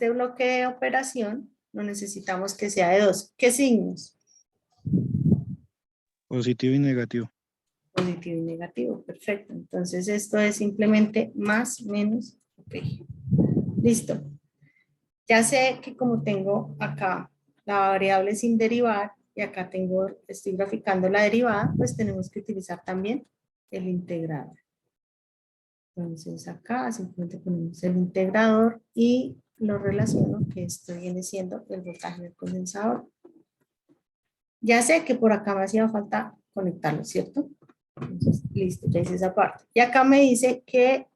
bloque de operación lo necesitamos que sea de 2. ¿Qué signos? Positivo y negativo. Positivo y negativo, perfecto. Entonces esto es simplemente más, menos, ok. Listo. Ya sé que como tengo acá la variable sin derivar y acá estoy graficando la derivada, pues tenemos que utilizar también el integrador. Entonces acá simplemente ponemos el integrador y lo relaciono que esto viene siendo el voltaje del condensador. Ya sé que por acá me hacía falta conectarlo, ¿cierto? Entonces, listo, ya hice esa parte. Y acá me dice que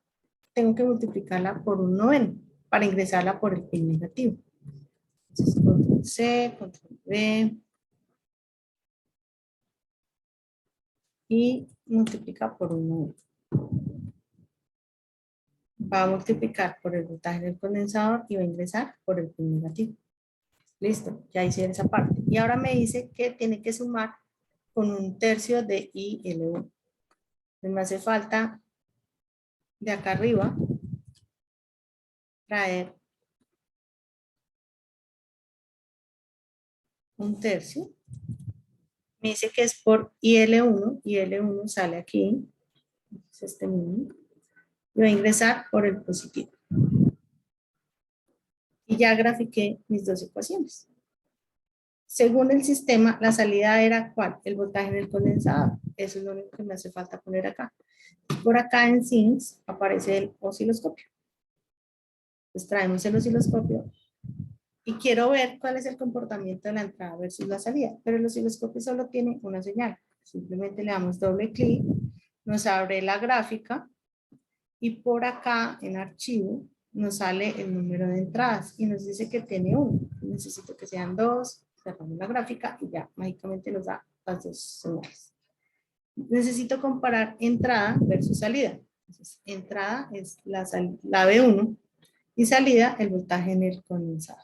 tengo que multiplicarla por un noveno para ingresarla por el pin negativo. Entonces, control C, control V. y multiplica por 1. Va a multiplicar por el voltaje del condensador y va a ingresar por el pin negativo. Listo, ya hice esa parte. Y ahora me dice que tiene que sumar con 1/3 de IL1. Entonces me hace falta de acá arriba traer 1/3. Me dice que es por IL1. IL1 sale aquí. Es este mismo. Y va a ingresar por el positivo. Y ya grafiqué mis dos ecuaciones. Según el sistema, la salida era ¿cuál? El voltaje en el condensador. Eso es lo único que me hace falta poner acá. Por acá en SINS aparece el osciloscopio. Entonces traemos el osciloscopio y quiero ver cuál es el comportamiento de la entrada versus la salida. Pero el osciloscopio solo tiene una señal. Simplemente le damos doble clic, nos abre la gráfica y por acá en archivo nos sale el número de entradas y nos dice que tiene 1. Necesito que sean 2, cerramos la gráfica y ya mágicamente nos da las dos señales. Necesito comparar entrada versus salida. Entonces, entrada es la B1 y salida el voltaje en el condensador.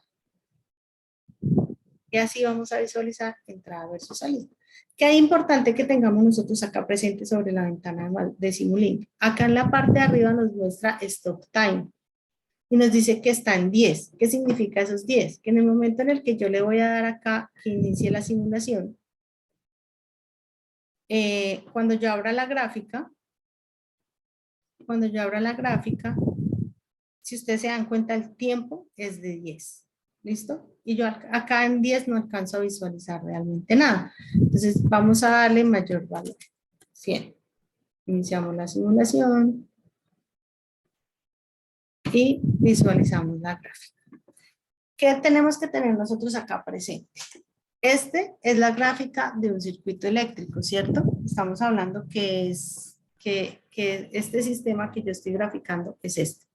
Y así vamos a visualizar entrada versus salida. ¿Qué es importante que tengamos nosotros acá presente sobre la ventana de Simulink? Acá en la parte de arriba nos muestra Stop Time. Y nos dice que está en 10. ¿Qué significa esos 10? Que en el momento en el que yo le voy a dar acá que inicie la simulación, cuando yo abra la gráfica, si ustedes se dan cuenta, el tiempo es de 10. ¿Listo? Y yo acá en 10 no alcanzo a visualizar realmente nada. Entonces vamos a darle mayor valor. 100. Iniciamos la simulación. Y visualizamos la gráfica. ¿Qué tenemos que tener nosotros acá presente? Este es la gráfica de un circuito eléctrico, ¿cierto? Estamos hablando que este sistema que yo estoy graficando es este.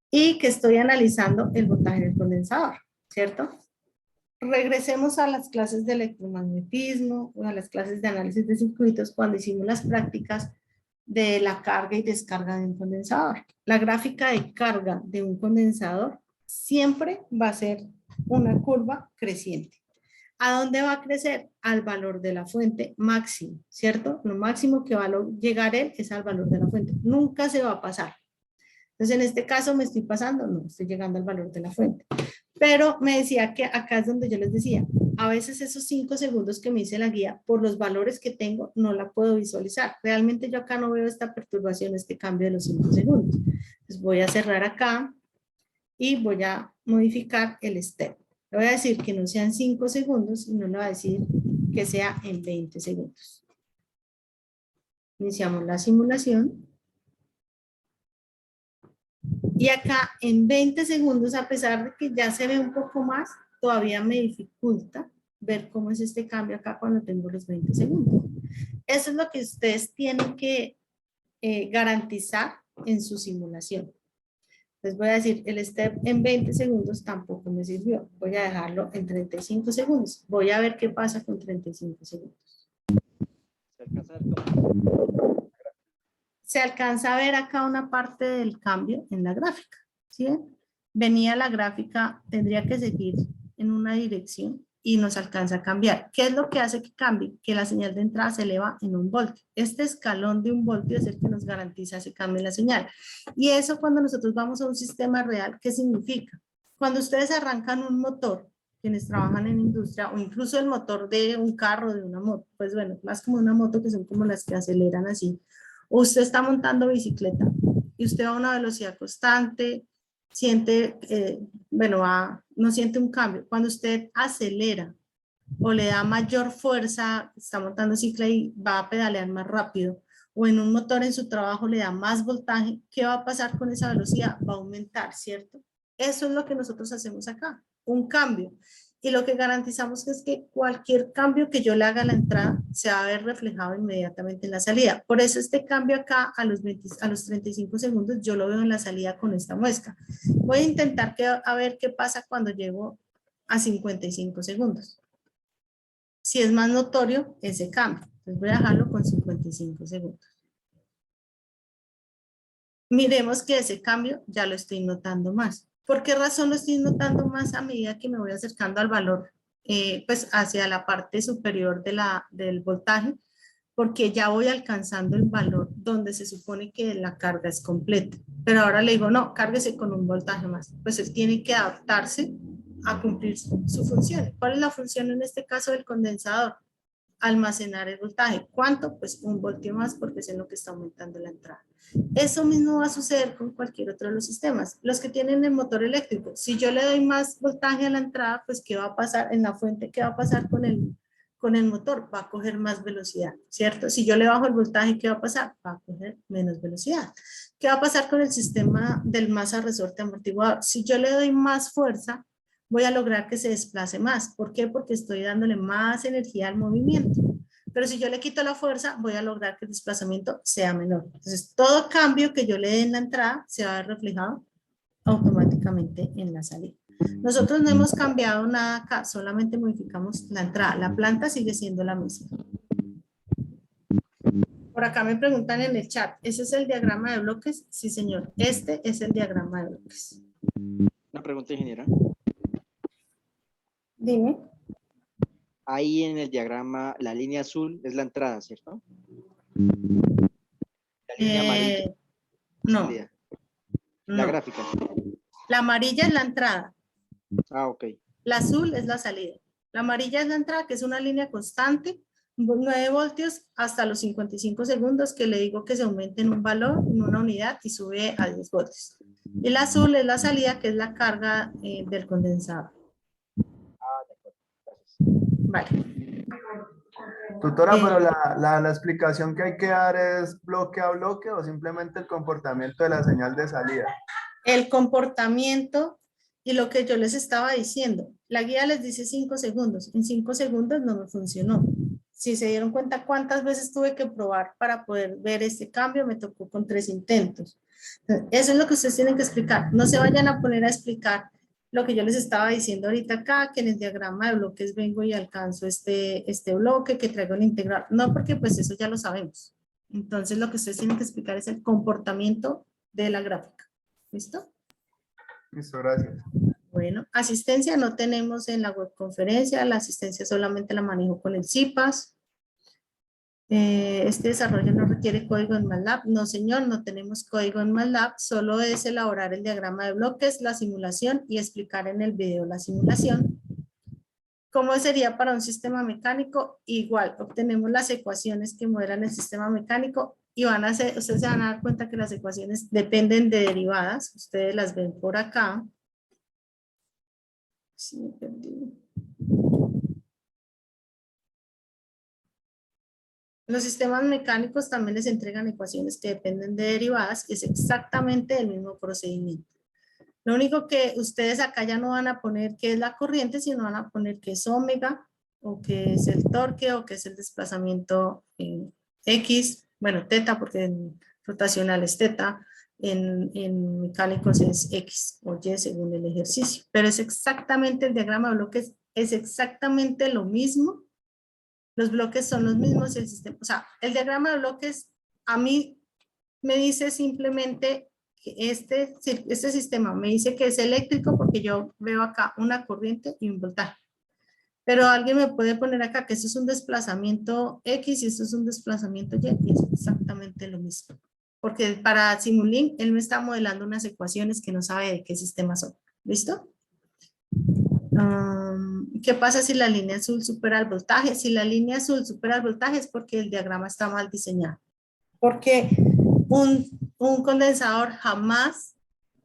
Y que estoy analizando el voltaje del condensador, ¿cierto? Regresemos a las clases de electromagnetismo o a las clases de análisis de circuitos cuando hicimos las prácticas de la carga y descarga de un condensador. La gráfica de carga de un condensador siempre va a ser una curva creciente. ¿A dónde va a crecer? Al valor de la fuente máximo, ¿cierto? Lo máximo que va a llegar él es al valor de la fuente. Nunca se va a pasar. Entonces, en este caso, ¿me estoy pasando? No, estoy llegando al valor de la fuente. Pero me decía que acá es donde yo les decía, a veces esos 5 segundos que me dice la guía, por los valores que tengo, no la puedo visualizar. Realmente yo acá no veo esta perturbación, este cambio de los 5 segundos. Entonces voy a cerrar acá y voy a modificar el step. Le voy a decir que no sean 5 segundos y no le voy a decir que sea en 20 segundos. Iniciamos la simulación. Y acá en 20 segundos, a pesar de que ya se ve un poco más, todavía me dificulta ver cómo es este cambio acá cuando tengo los 20 segundos. Eso es lo que ustedes tienen que garantizar en su simulación. Les voy a decir, el step en 20 segundos tampoco me sirvió. Voy a dejarlo en 35 segundos. Voy a ver qué pasa con 35 segundos. Se alcanza a ver acá una parte del cambio en la gráfica. ¿Sí ven? Venía la gráfica, tendría que seguir en una dirección y nos alcanza a cambiar. ¿Qué es lo que hace que cambie? Que la señal de entrada se eleva en 1 voltio. Este escalón de 1 voltio es el que nos garantiza ese cambio en la señal. Y eso cuando nosotros vamos a un sistema real, ¿qué significa? Cuando ustedes arrancan un motor, quienes trabajan en industria, o incluso el motor de un carro, de una moto, pues bueno, más como una moto que son como las que aceleran así. Usted está montando bicicleta y usted va a una velocidad constante, siente, no siente un cambio. Cuando usted acelera o le da mayor fuerza, está montando cicla y va a pedalear más rápido, o en un motor en su trabajo le da más voltaje, ¿qué va a pasar con esa velocidad? Va a aumentar, ¿cierto? Eso es lo que nosotros hacemos acá, un cambio. Y lo que garantizamos es que cualquier cambio que yo le haga a la entrada se va a ver reflejado inmediatamente en la salida. Por eso este cambio acá a los 35 segundos yo lo veo en la salida con esta muesca. Voy a intentar a ver qué pasa cuando llego a 55 segundos. Si es más notorio ese cambio. Entonces voy a dejarlo con 55 segundos. Miremos que ese cambio ya lo estoy notando más. ¿Por qué razón lo estoy notando más a medida que me voy acercando al valor, pues hacia la parte superior del voltaje? Porque ya voy alcanzando el valor donde se supone que la carga es completa. Pero ahora le digo, no, cárguese con un voltaje más. Pues él tiene que adaptarse a cumplir su función. ¿Cuál es la función en este caso del condensador? Almacenar el voltaje. ¿Cuánto? Pues 1 voltio más porque es en lo que está aumentando la entrada. Eso mismo va a suceder con cualquier otro de los sistemas. Los que tienen el motor eléctrico, si yo le doy más voltaje a la entrada, pues ¿qué va a pasar en la fuente? ¿Qué va a pasar con el motor? Va a coger más velocidad, ¿cierto? Si yo le bajo el voltaje, ¿qué va a pasar? Va a coger menos velocidad. ¿Qué va a pasar con el sistema del masa resorte amortiguador? Si yo le doy más fuerza, voy a lograr que se desplace más. ¿Por qué? Porque estoy dándole más energía al movimiento. Pero si yo le quito la fuerza, voy a lograr que el desplazamiento sea menor. Entonces, todo cambio que yo le dé en la entrada se va a ver reflejado automáticamente en la salida. Nosotros no hemos cambiado nada acá, solamente modificamos la entrada. La planta sigue siendo la misma. Por acá me preguntan en el chat, ¿ese es el diagrama de bloques? Sí, señor. Este es el diagrama de bloques. Una pregunta, ingeniera. Dime. Ahí en el diagrama, la línea azul es la entrada, ¿cierto? La línea amarilla. No. Salida. No. La gráfica. La amarilla es la entrada. Ah, ok. La azul es la salida. La amarilla es la entrada, que es una línea constante, 9 voltios hasta los 55 segundos, que le digo que se aumente en un valor, en una unidad, y sube a 10 voltios. Y la azul es la salida, que es la carga del condensador. Vale. Tutora, pero la explicación que hay que dar es bloque a bloque o simplemente el comportamiento de la señal de salida. El comportamiento y lo que yo les estaba diciendo. La guía les dice 5 segundos. En 5 segundos no me funcionó. Si se dieron cuenta cuántas veces tuve que probar para poder ver este cambio, me tocó con 3 intentos. Eso es lo que ustedes tienen que explicar. No se vayan a poner a explicar lo que yo les estaba diciendo ahorita acá, que en el diagrama de bloques vengo y alcanzo este bloque, que traigo un integral. No, porque pues eso ya lo sabemos. Entonces lo que ustedes tienen que explicar es el comportamiento de la gráfica. ¿Listo? Listo, gracias. Bueno, asistencia no tenemos en la webconferencia, la asistencia solamente la manejo con el CIPAS. Este desarrollo no requiere código en MATLAB. No, señor, no tenemos código en MATLAB, solo es elaborar el diagrama de bloques, la simulación y explicar en el video la simulación. ¿Cómo sería para un sistema mecánico? Igual, obtenemos las ecuaciones que modelan el sistema mecánico y van a hacer, ustedes se van a dar cuenta que las ecuaciones dependen de derivadas. Ustedes las ven por acá. Sí, me perdí. Los sistemas mecánicos también les entregan ecuaciones que dependen de derivadas, es exactamente el mismo procedimiento. Lo único que ustedes acá ya no van a poner qué es la corriente, sino van a poner qué es omega, o qué es el torque, o qué es el desplazamiento X, bueno, teta, porque en rotacional es teta, en mecánicos es X o Y según el ejercicio. Pero es exactamente el diagrama de bloques, es exactamente lo mismo. Los bloques son los mismos, el sistema, o sea, el diagrama de bloques a mí me dice simplemente que este sistema me dice que es eléctrico porque yo veo acá una corriente y un voltaje. Pero alguien me puede poner acá que esto es un desplazamiento X y esto es un desplazamiento Y y es exactamente lo mismo. Porque para Simulink él me está modelando unas ecuaciones que no sabe de qué sistema son. ¿Listo? ¿Qué pasa si la línea azul supera el voltaje? Si la línea azul supera el voltaje es porque el diagrama está mal diseñado. Porque un condensador jamás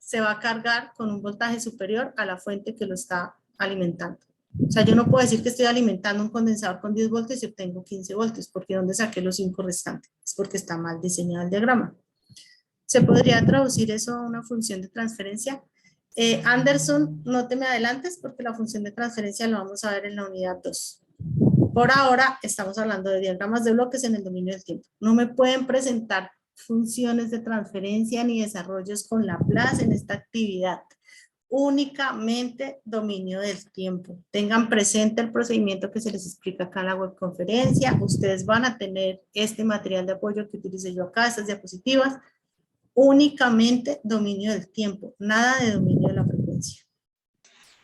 se va a cargar con un voltaje superior a la fuente que lo está alimentando. O sea, yo no puedo decir que estoy alimentando un condensador con 10 voltios y obtengo 15 voltios, porque ¿dónde saqué los 5 restantes? Es porque está mal diseñado el diagrama. ¿Se podría traducir eso a una función de transferencia? Anderson, no te me adelantes porque la función de transferencia la vamos a ver en la unidad 2. Por ahora estamos hablando de diagramas de bloques en el dominio del tiempo. No me pueden presentar funciones de transferencia ni desarrollos con Laplace en esta actividad. únicamente dominio del tiempo. Tengan presente el procedimiento que se les explica acá en la webconferencia. Ustedes van a tener este material de apoyo que utilicé yo acá, estas diapositivas. Únicamente dominio del tiempo, nada de dominio de la frecuencia.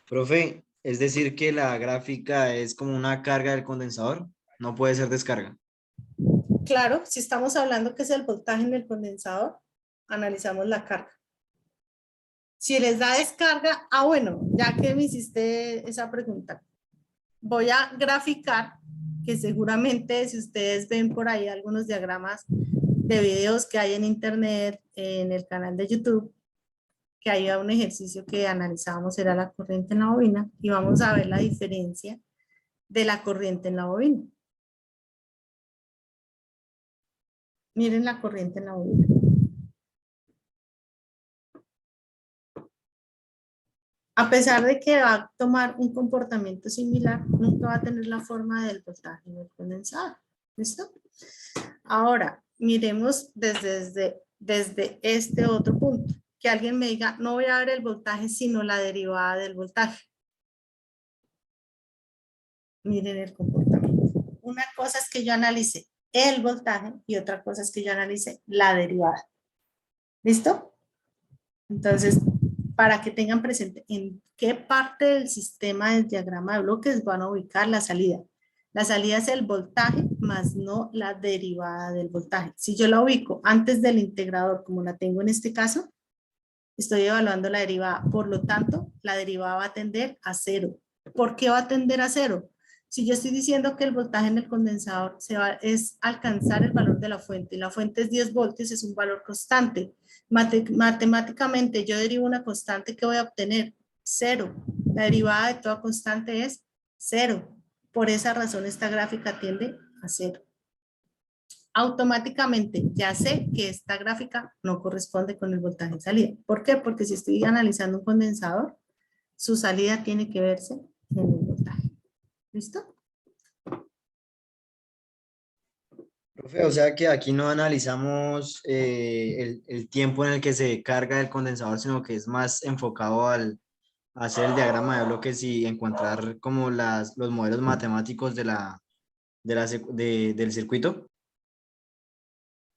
Profe, es decir que la gráfica es como una carga del condensador, no puede ser descarga. Claro, si estamos hablando que es el voltaje en el condensador, analizamos la carga. Si les da descarga, bueno, ya que me hiciste esa pregunta, voy a graficar, que seguramente si ustedes ven por ahí algunos diagramas de videos que hay en internet, en el canal de YouTube, que había un ejercicio que analizábamos, era la corriente en la bobina, y vamos a ver la diferencia de la corriente en la bobina. Miren la corriente en la bobina. A pesar de que va a tomar un comportamiento similar, nunca va a tener la forma del voltaje en el condensador. ¿Listo? Ahora, miremos desde este otro punto. Que alguien me diga, no voy a ver el voltaje, sino la derivada del voltaje. Miren el comportamiento. Una cosa es que yo analice el voltaje y otra cosa es que yo analice la derivada. ¿Listo? Entonces, para que tengan presente en qué parte del sistema del diagrama de bloques van a ubicar la salida. La salida es el voltaje, más no la derivada del voltaje. Si yo la ubico antes del integrador, como la tengo en este caso, estoy evaluando la derivada. Por lo tanto, la derivada va a tender a 0. ¿Por qué va a tender a 0? Si yo estoy diciendo que el voltaje en el condensador es alcanzar el valor de la fuente, y la fuente es 10 voltios, es un valor constante. Matemáticamente yo derivo una constante que voy a obtener 0. La derivada de toda constante es 0. Por esa razón esta gráfica tiende a 0. Automáticamente ya sé que esta gráfica no corresponde con el voltaje en salida. ¿Por qué? Porque si estoy analizando un condensador, su salida tiene que verse en el voltaje. ¿Listo? Profe, o sea que aquí no analizamos el tiempo en el que se carga el condensador, sino que es más enfocado al hacer el diagrama de bloques y encontrar como los modelos matemáticos del circuito.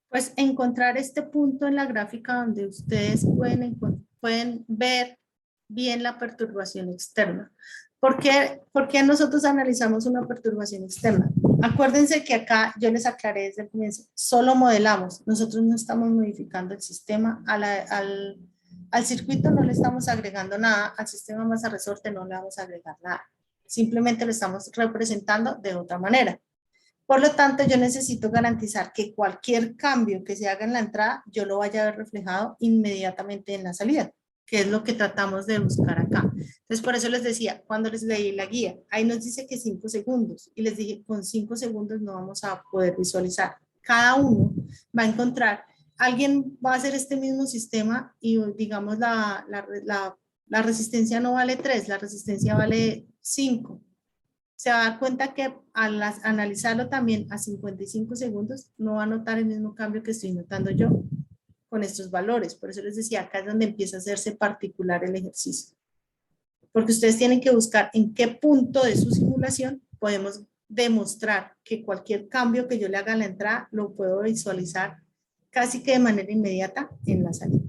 Pues encontrar este punto en la gráfica donde ustedes pueden ver bien la perturbación externa. ¿Por qué nosotros analizamos una perturbación externa? Acuérdense que acá yo les aclaré desde el comienzo, solo modelamos, nosotros no estamos modificando el sistema, al circuito no le estamos agregando nada, al sistema masa resorte no le vamos a agregar nada, simplemente lo estamos representando de otra manera. Por lo tanto, yo necesito garantizar que cualquier cambio que se haga en la entrada, yo lo vaya a ver reflejado inmediatamente en la salida, que es lo que tratamos de buscar acá. Entonces, por eso les decía, cuando les leí la guía, ahí nos dice que 5 segundos, y les dije, con 5 segundos no vamos a poder visualizar. Cada uno va a encontrar, alguien va a hacer este mismo sistema y digamos la resistencia no vale 3, la resistencia vale 5. Se va a dar cuenta que al analizarlo también a 55 segundos no va a notar el mismo cambio que estoy notando yo con estos valores. Por eso les decía, acá es donde empieza a hacerse particular el ejercicio. Porque ustedes tienen que buscar en qué punto de su simulación podemos demostrar que cualquier cambio que yo le haga a la entrada lo puedo visualizar casi que de manera inmediata en la salida.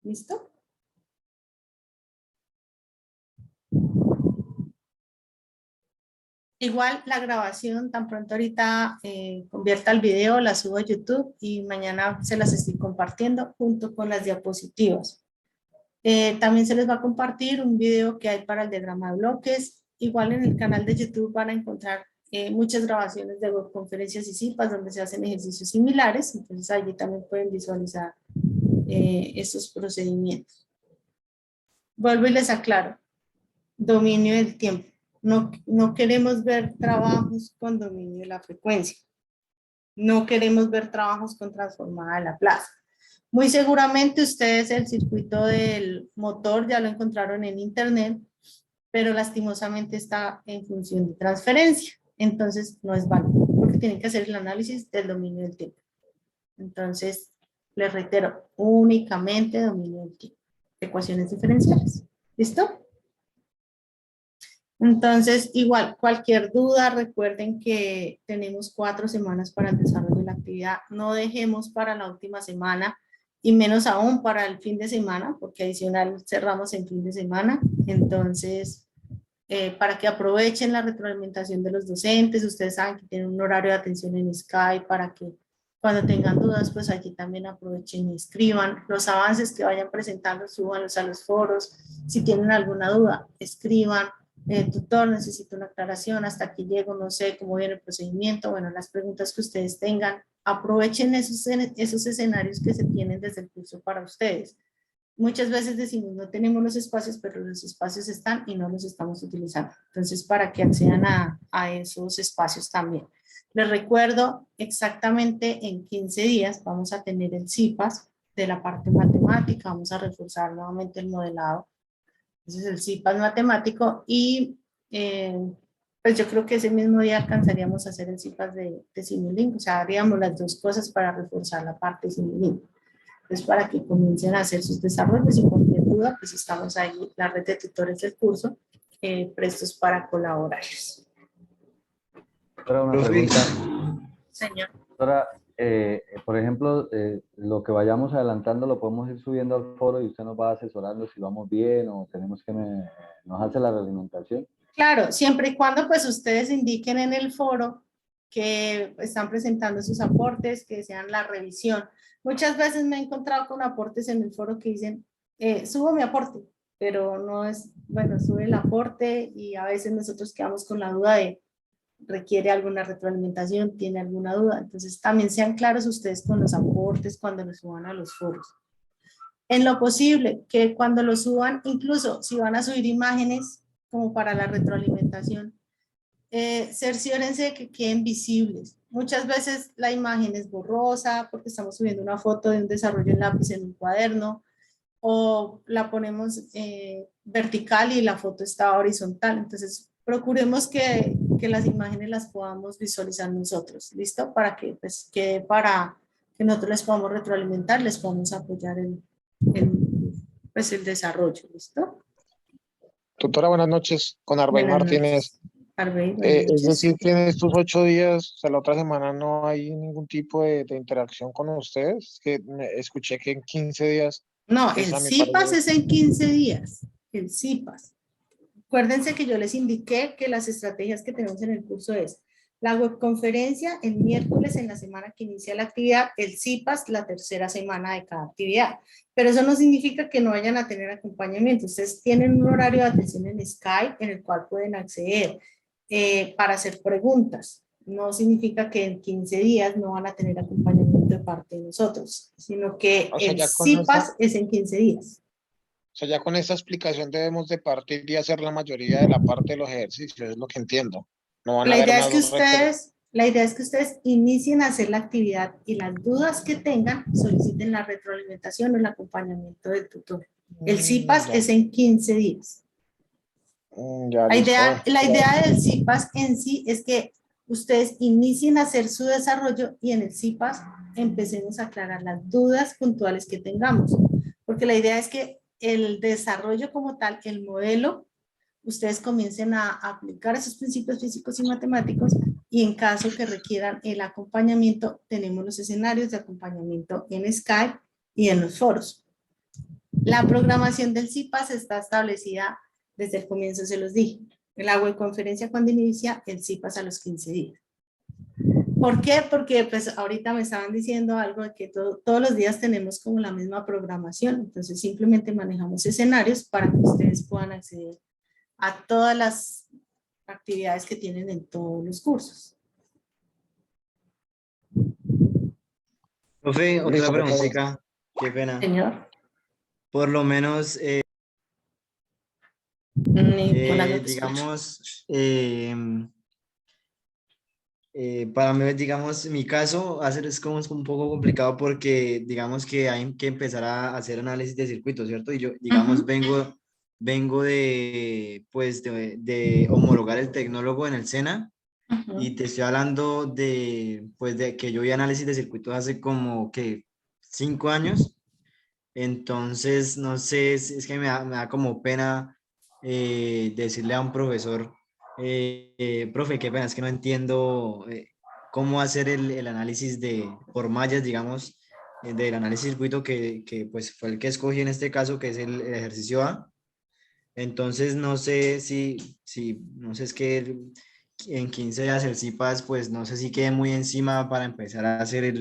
¿Listo? Igual la grabación, tan pronto ahorita convierta el video, la subo a YouTube y mañana se las estoy compartiendo junto con las diapositivas. También se les va a compartir un video que hay para el diagrama de bloques. Igual en el canal de YouTube van a encontrar muchas grabaciones de webconferencias y CIPAS donde se hacen ejercicios similares. Entonces allí también pueden visualizar estos procedimientos. Vuelvo y les aclaro. Dominio del tiempo. No queremos ver trabajos con dominio de la frecuencia. No queremos ver trabajos con transformada de Laplace. Muy seguramente ustedes el circuito del motor ya lo encontraron en internet, pero lastimosamente está en función de transferencia. Entonces no es válido, porque tienen que hacer el análisis del dominio del tiempo. Entonces, Les reitero, únicamente dominio del tiempo. Ecuaciones diferenciales. ¿Listo? Entonces, igual, cualquier duda, recuerden que tenemos 4 semanas para el desarrollo de la actividad. No dejemos para la última semana y menos aún para el fin de semana, porque adicional cerramos en fin de semana. Entonces, para que aprovechen la retroalimentación de los docentes, ustedes saben que tienen un horario de atención en Skype para que cuando tengan dudas, pues aquí también aprovechen y escriban los avances que vayan presentando, súbanlos a los foros. Si tienen alguna duda, escriban. Tutor, necesito una aclaración, hasta aquí llego, no sé cómo viene el procedimiento. Bueno, las preguntas que ustedes tengan, aprovechen esos escenarios que se tienen desde el curso para ustedes. Muchas veces decimos no tenemos los espacios, pero los espacios están y no los estamos utilizando. Entonces, para que accedan a esos espacios también. Les recuerdo, exactamente en 15 días vamos a tener el CIPAS de la parte matemática, vamos a reforzar nuevamente el modelado. Entonces el CIPAS matemático y pues yo creo que ese mismo día alcanzaríamos a hacer el CIPAS de Simulink, o sea, haríamos las dos cosas para reforzar la parte de Simulink. Entonces para que comiencen a hacer sus desarrollos y cualquier duda, pues estamos ahí, la red de tutores del curso, prestos para colaborarles. Doctora, una pregunta. Señor. Doctora, por ejemplo, lo que vayamos adelantando lo podemos ir subiendo al foro y usted nos va asesorando si vamos bien o tenemos que nos hace la realimentación. Claro, siempre y cuando pues ustedes indiquen en el foro que están presentando sus aportes, que sean la revisión. Muchas veces me he encontrado con aportes en el foro que dicen, subo mi aporte, pero no es, bueno, sube el aporte y a veces nosotros quedamos con la duda de requiere alguna retroalimentación, tiene alguna duda. Entonces también sean claros ustedes con los aportes cuando los suban a los foros. En lo posible, que cuando los suban, incluso si van a subir imágenes como para la retroalimentación, cerciórense de que queden visibles. Muchas veces la imagen es borrosa porque estamos subiendo una foto de un desarrollo en lápiz en un cuaderno o la ponemos vertical y la foto está horizontal. Entonces, procuremos que las imágenes las podamos visualizar nosotros, ¿listo? Para que pues quede para que nosotros les podamos retroalimentar, les podamos apoyar pues el desarrollo, ¿listo? Tutora, buenas noches. Con Arbey Martínez. Arbey, es decir, que en estos 8 días, o sea, la otra semana no hay ningún tipo de interacción con ustedes. Que escuché que en 15 días. No, pues, el a mi CIPAS parecer- es en 15 días. El CIPAS. Acuérdense que yo les indiqué que las estrategias que tenemos en el curso es la webconferencia el miércoles en la semana que inicia la actividad, el CIPAS la tercera semana de cada actividad. Pero eso no significa que no vayan a tener acompañamiento. Ustedes tienen un horario de atención en Skype en el cual pueden acceder para hacer preguntas. No significa que en 15 días no van a tener acompañamiento de parte de nosotros, sino que O sea, el ya con CIPAS esta- es en 15 días. O sea, ya con esta explicación debemos de partir y hacer la mayoría de la parte de los ejercicios, es lo que entiendo. No van a La haber idea más es que ustedes inicien a hacer la actividad y las dudas que tengan soliciten la retroalimentación o el acompañamiento del tutor. El CIPAS ya. es en 15 días. Ya, La listo. idea del CIPAS en sí es que ustedes inicien a hacer su desarrollo y en el CIPAS empecemos a aclarar las dudas puntuales que tengamos. Porque la idea es que el desarrollo como tal, el modelo, ustedes comiencen a aplicar esos principios físicos y matemáticos y en caso que requieran el acompañamiento, tenemos los escenarios de acompañamiento en Skype y en los foros. La programación del CIPAS está establecida desde el comienzo, se los dije. En la webconferencia cuando inicia, el CIPAS a los 15 días. ¿Por qué? Porque pues ahorita me estaban diciendo algo de que todos los días tenemos como la misma programación, entonces simplemente manejamos escenarios para que ustedes puedan acceder a todas las actividades que tienen en todos los cursos. Profe, otra Listo, preguntita, qué pena. Señor. Por lo menos, Nicolás, no te digamos, para mí, digamos, mi caso es como un poco complicado porque digamos que hay que empezar a hacer análisis de circuito, ¿cierto? Y yo, digamos, vengo de, pues, de homologar el tecnólogo en el SENA y te estoy hablando de, pues, de que yo vi análisis de circuitos hace como que 5 años. Entonces, no sé, es que me da como pena decirle a un profesor, profe, qué pena, es que no entiendo cómo hacer el análisis por mallas, digamos, del análisis de circuito que pues fue el que escogí en este caso, que es el ejercicio A. Entonces, no sé no sé, es que en 15 días el CIPAS, pues no sé si quede muy encima para empezar a hacer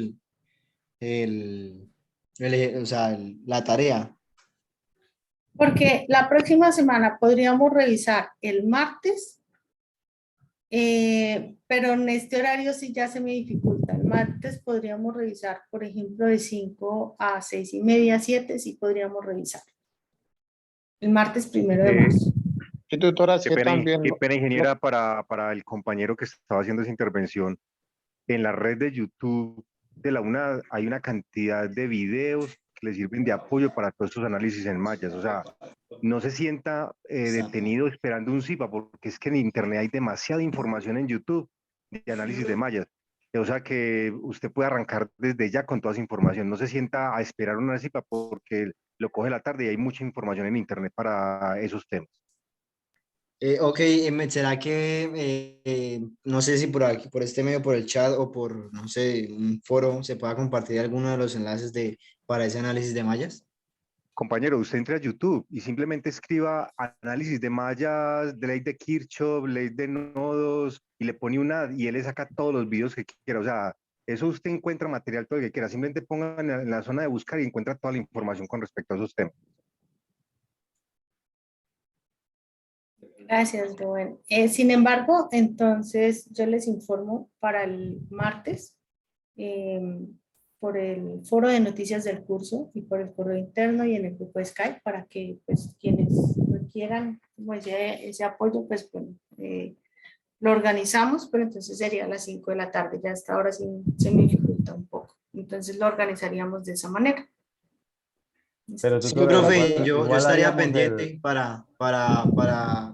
o sea, la tarea. Porque la próxima semana podríamos revisar el martes, pero en este horario sí ya se me dificulta. El martes podríamos revisar, por ejemplo, de 5 a 6 y media, 7, sí podríamos revisar. El martes 1 de marzo. Sí, tutora, Qué que pena, también qué pena, ingeniera, para el compañero que estaba haciendo esa intervención. En la red de YouTube de la UNA hay una cantidad de videos que le sirven de apoyo para todos estos análisis en mallas. O sea, no se sienta detenido esperando un CIPA, porque es que en Internet hay demasiada información en YouTube de análisis de mallas. O sea que usted puede arrancar desde ya con toda esa información. No se sienta a esperar una CIPA porque lo coge la tarde y hay mucha información en Internet para esos temas. Ok, ¿será que, no sé si por aquí, por este medio, por el chat o por, no sé, un foro, se pueda compartir alguno de los enlaces para ese análisis de mallas? Compañero, usted entre a YouTube y simplemente escriba análisis de mallas, de ley de Kirchhoff, ley de nodos, y le pone y él le saca todos los videos que quiera. O sea, eso usted encuentra material todo el que quiera. Simplemente ponga en la zona de buscar y encuentra toda la información con respecto a esos temas. Gracias, Rubén. Sin embargo, entonces yo les informo para el martes por el foro de noticias del curso y por el correo interno y en el grupo de Skype para que pues quienes requieran como ese apoyo, pues bueno, lo organizamos, pero entonces sería a las 5 de la tarde, ya hasta ahora sí se me dificulta un poco. Entonces lo organizaríamos de esa manera. Pero Sí, tutora, profe, yo igual estaría haríamos pendiente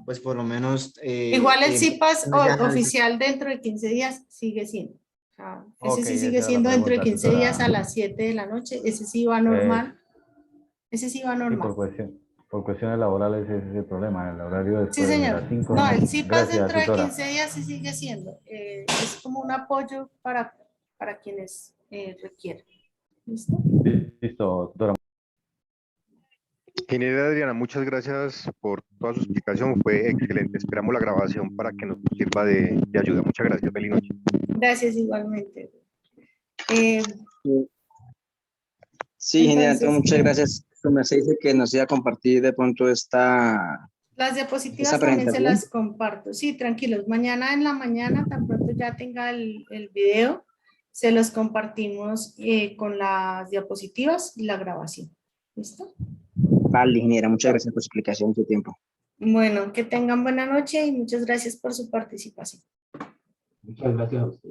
pues por lo menos... Igual el CIPAS ese análisis. oficial dentro de 15 días sigue siendo. O sea, ese Ok, sí esa sigue era la siendo dentro de pregunta, 15 días a tutora. las 7 de la noche. Ese sí va normal. Ese sí va Sí, normal. por cuestiones laborales ese es el problema, el horario Sí, después de señor. las 5 No, no. el CIPAS Gracias, dentro de tutora. 15 días sí sigue siendo. Es como un apoyo para quienes requieran. ¿Listo? Listo, tutora. Ingeniera Adriana, muchas gracias por toda su explicación. Fue excelente. Esperamos la grabación para que nos sirva de ayuda. Muchas gracias. Feliz noche. Gracias igualmente. Sí, genial. Entonces, Entonces, muchas gracias. Me dice que nos iba a compartir de pronto esta las diapositivas esta también se presentación. las comparto. Sí, tranquilos. Mañana en la mañana, tan pronto ya tenga el video, se los compartimos con las diapositivas y la grabación. ¿Listo? Vale, ingeniera. Muchas gracias por su explicación y su tiempo. Bueno, que tengan buena noche y muchas gracias por su participación. Muchas gracias a usted.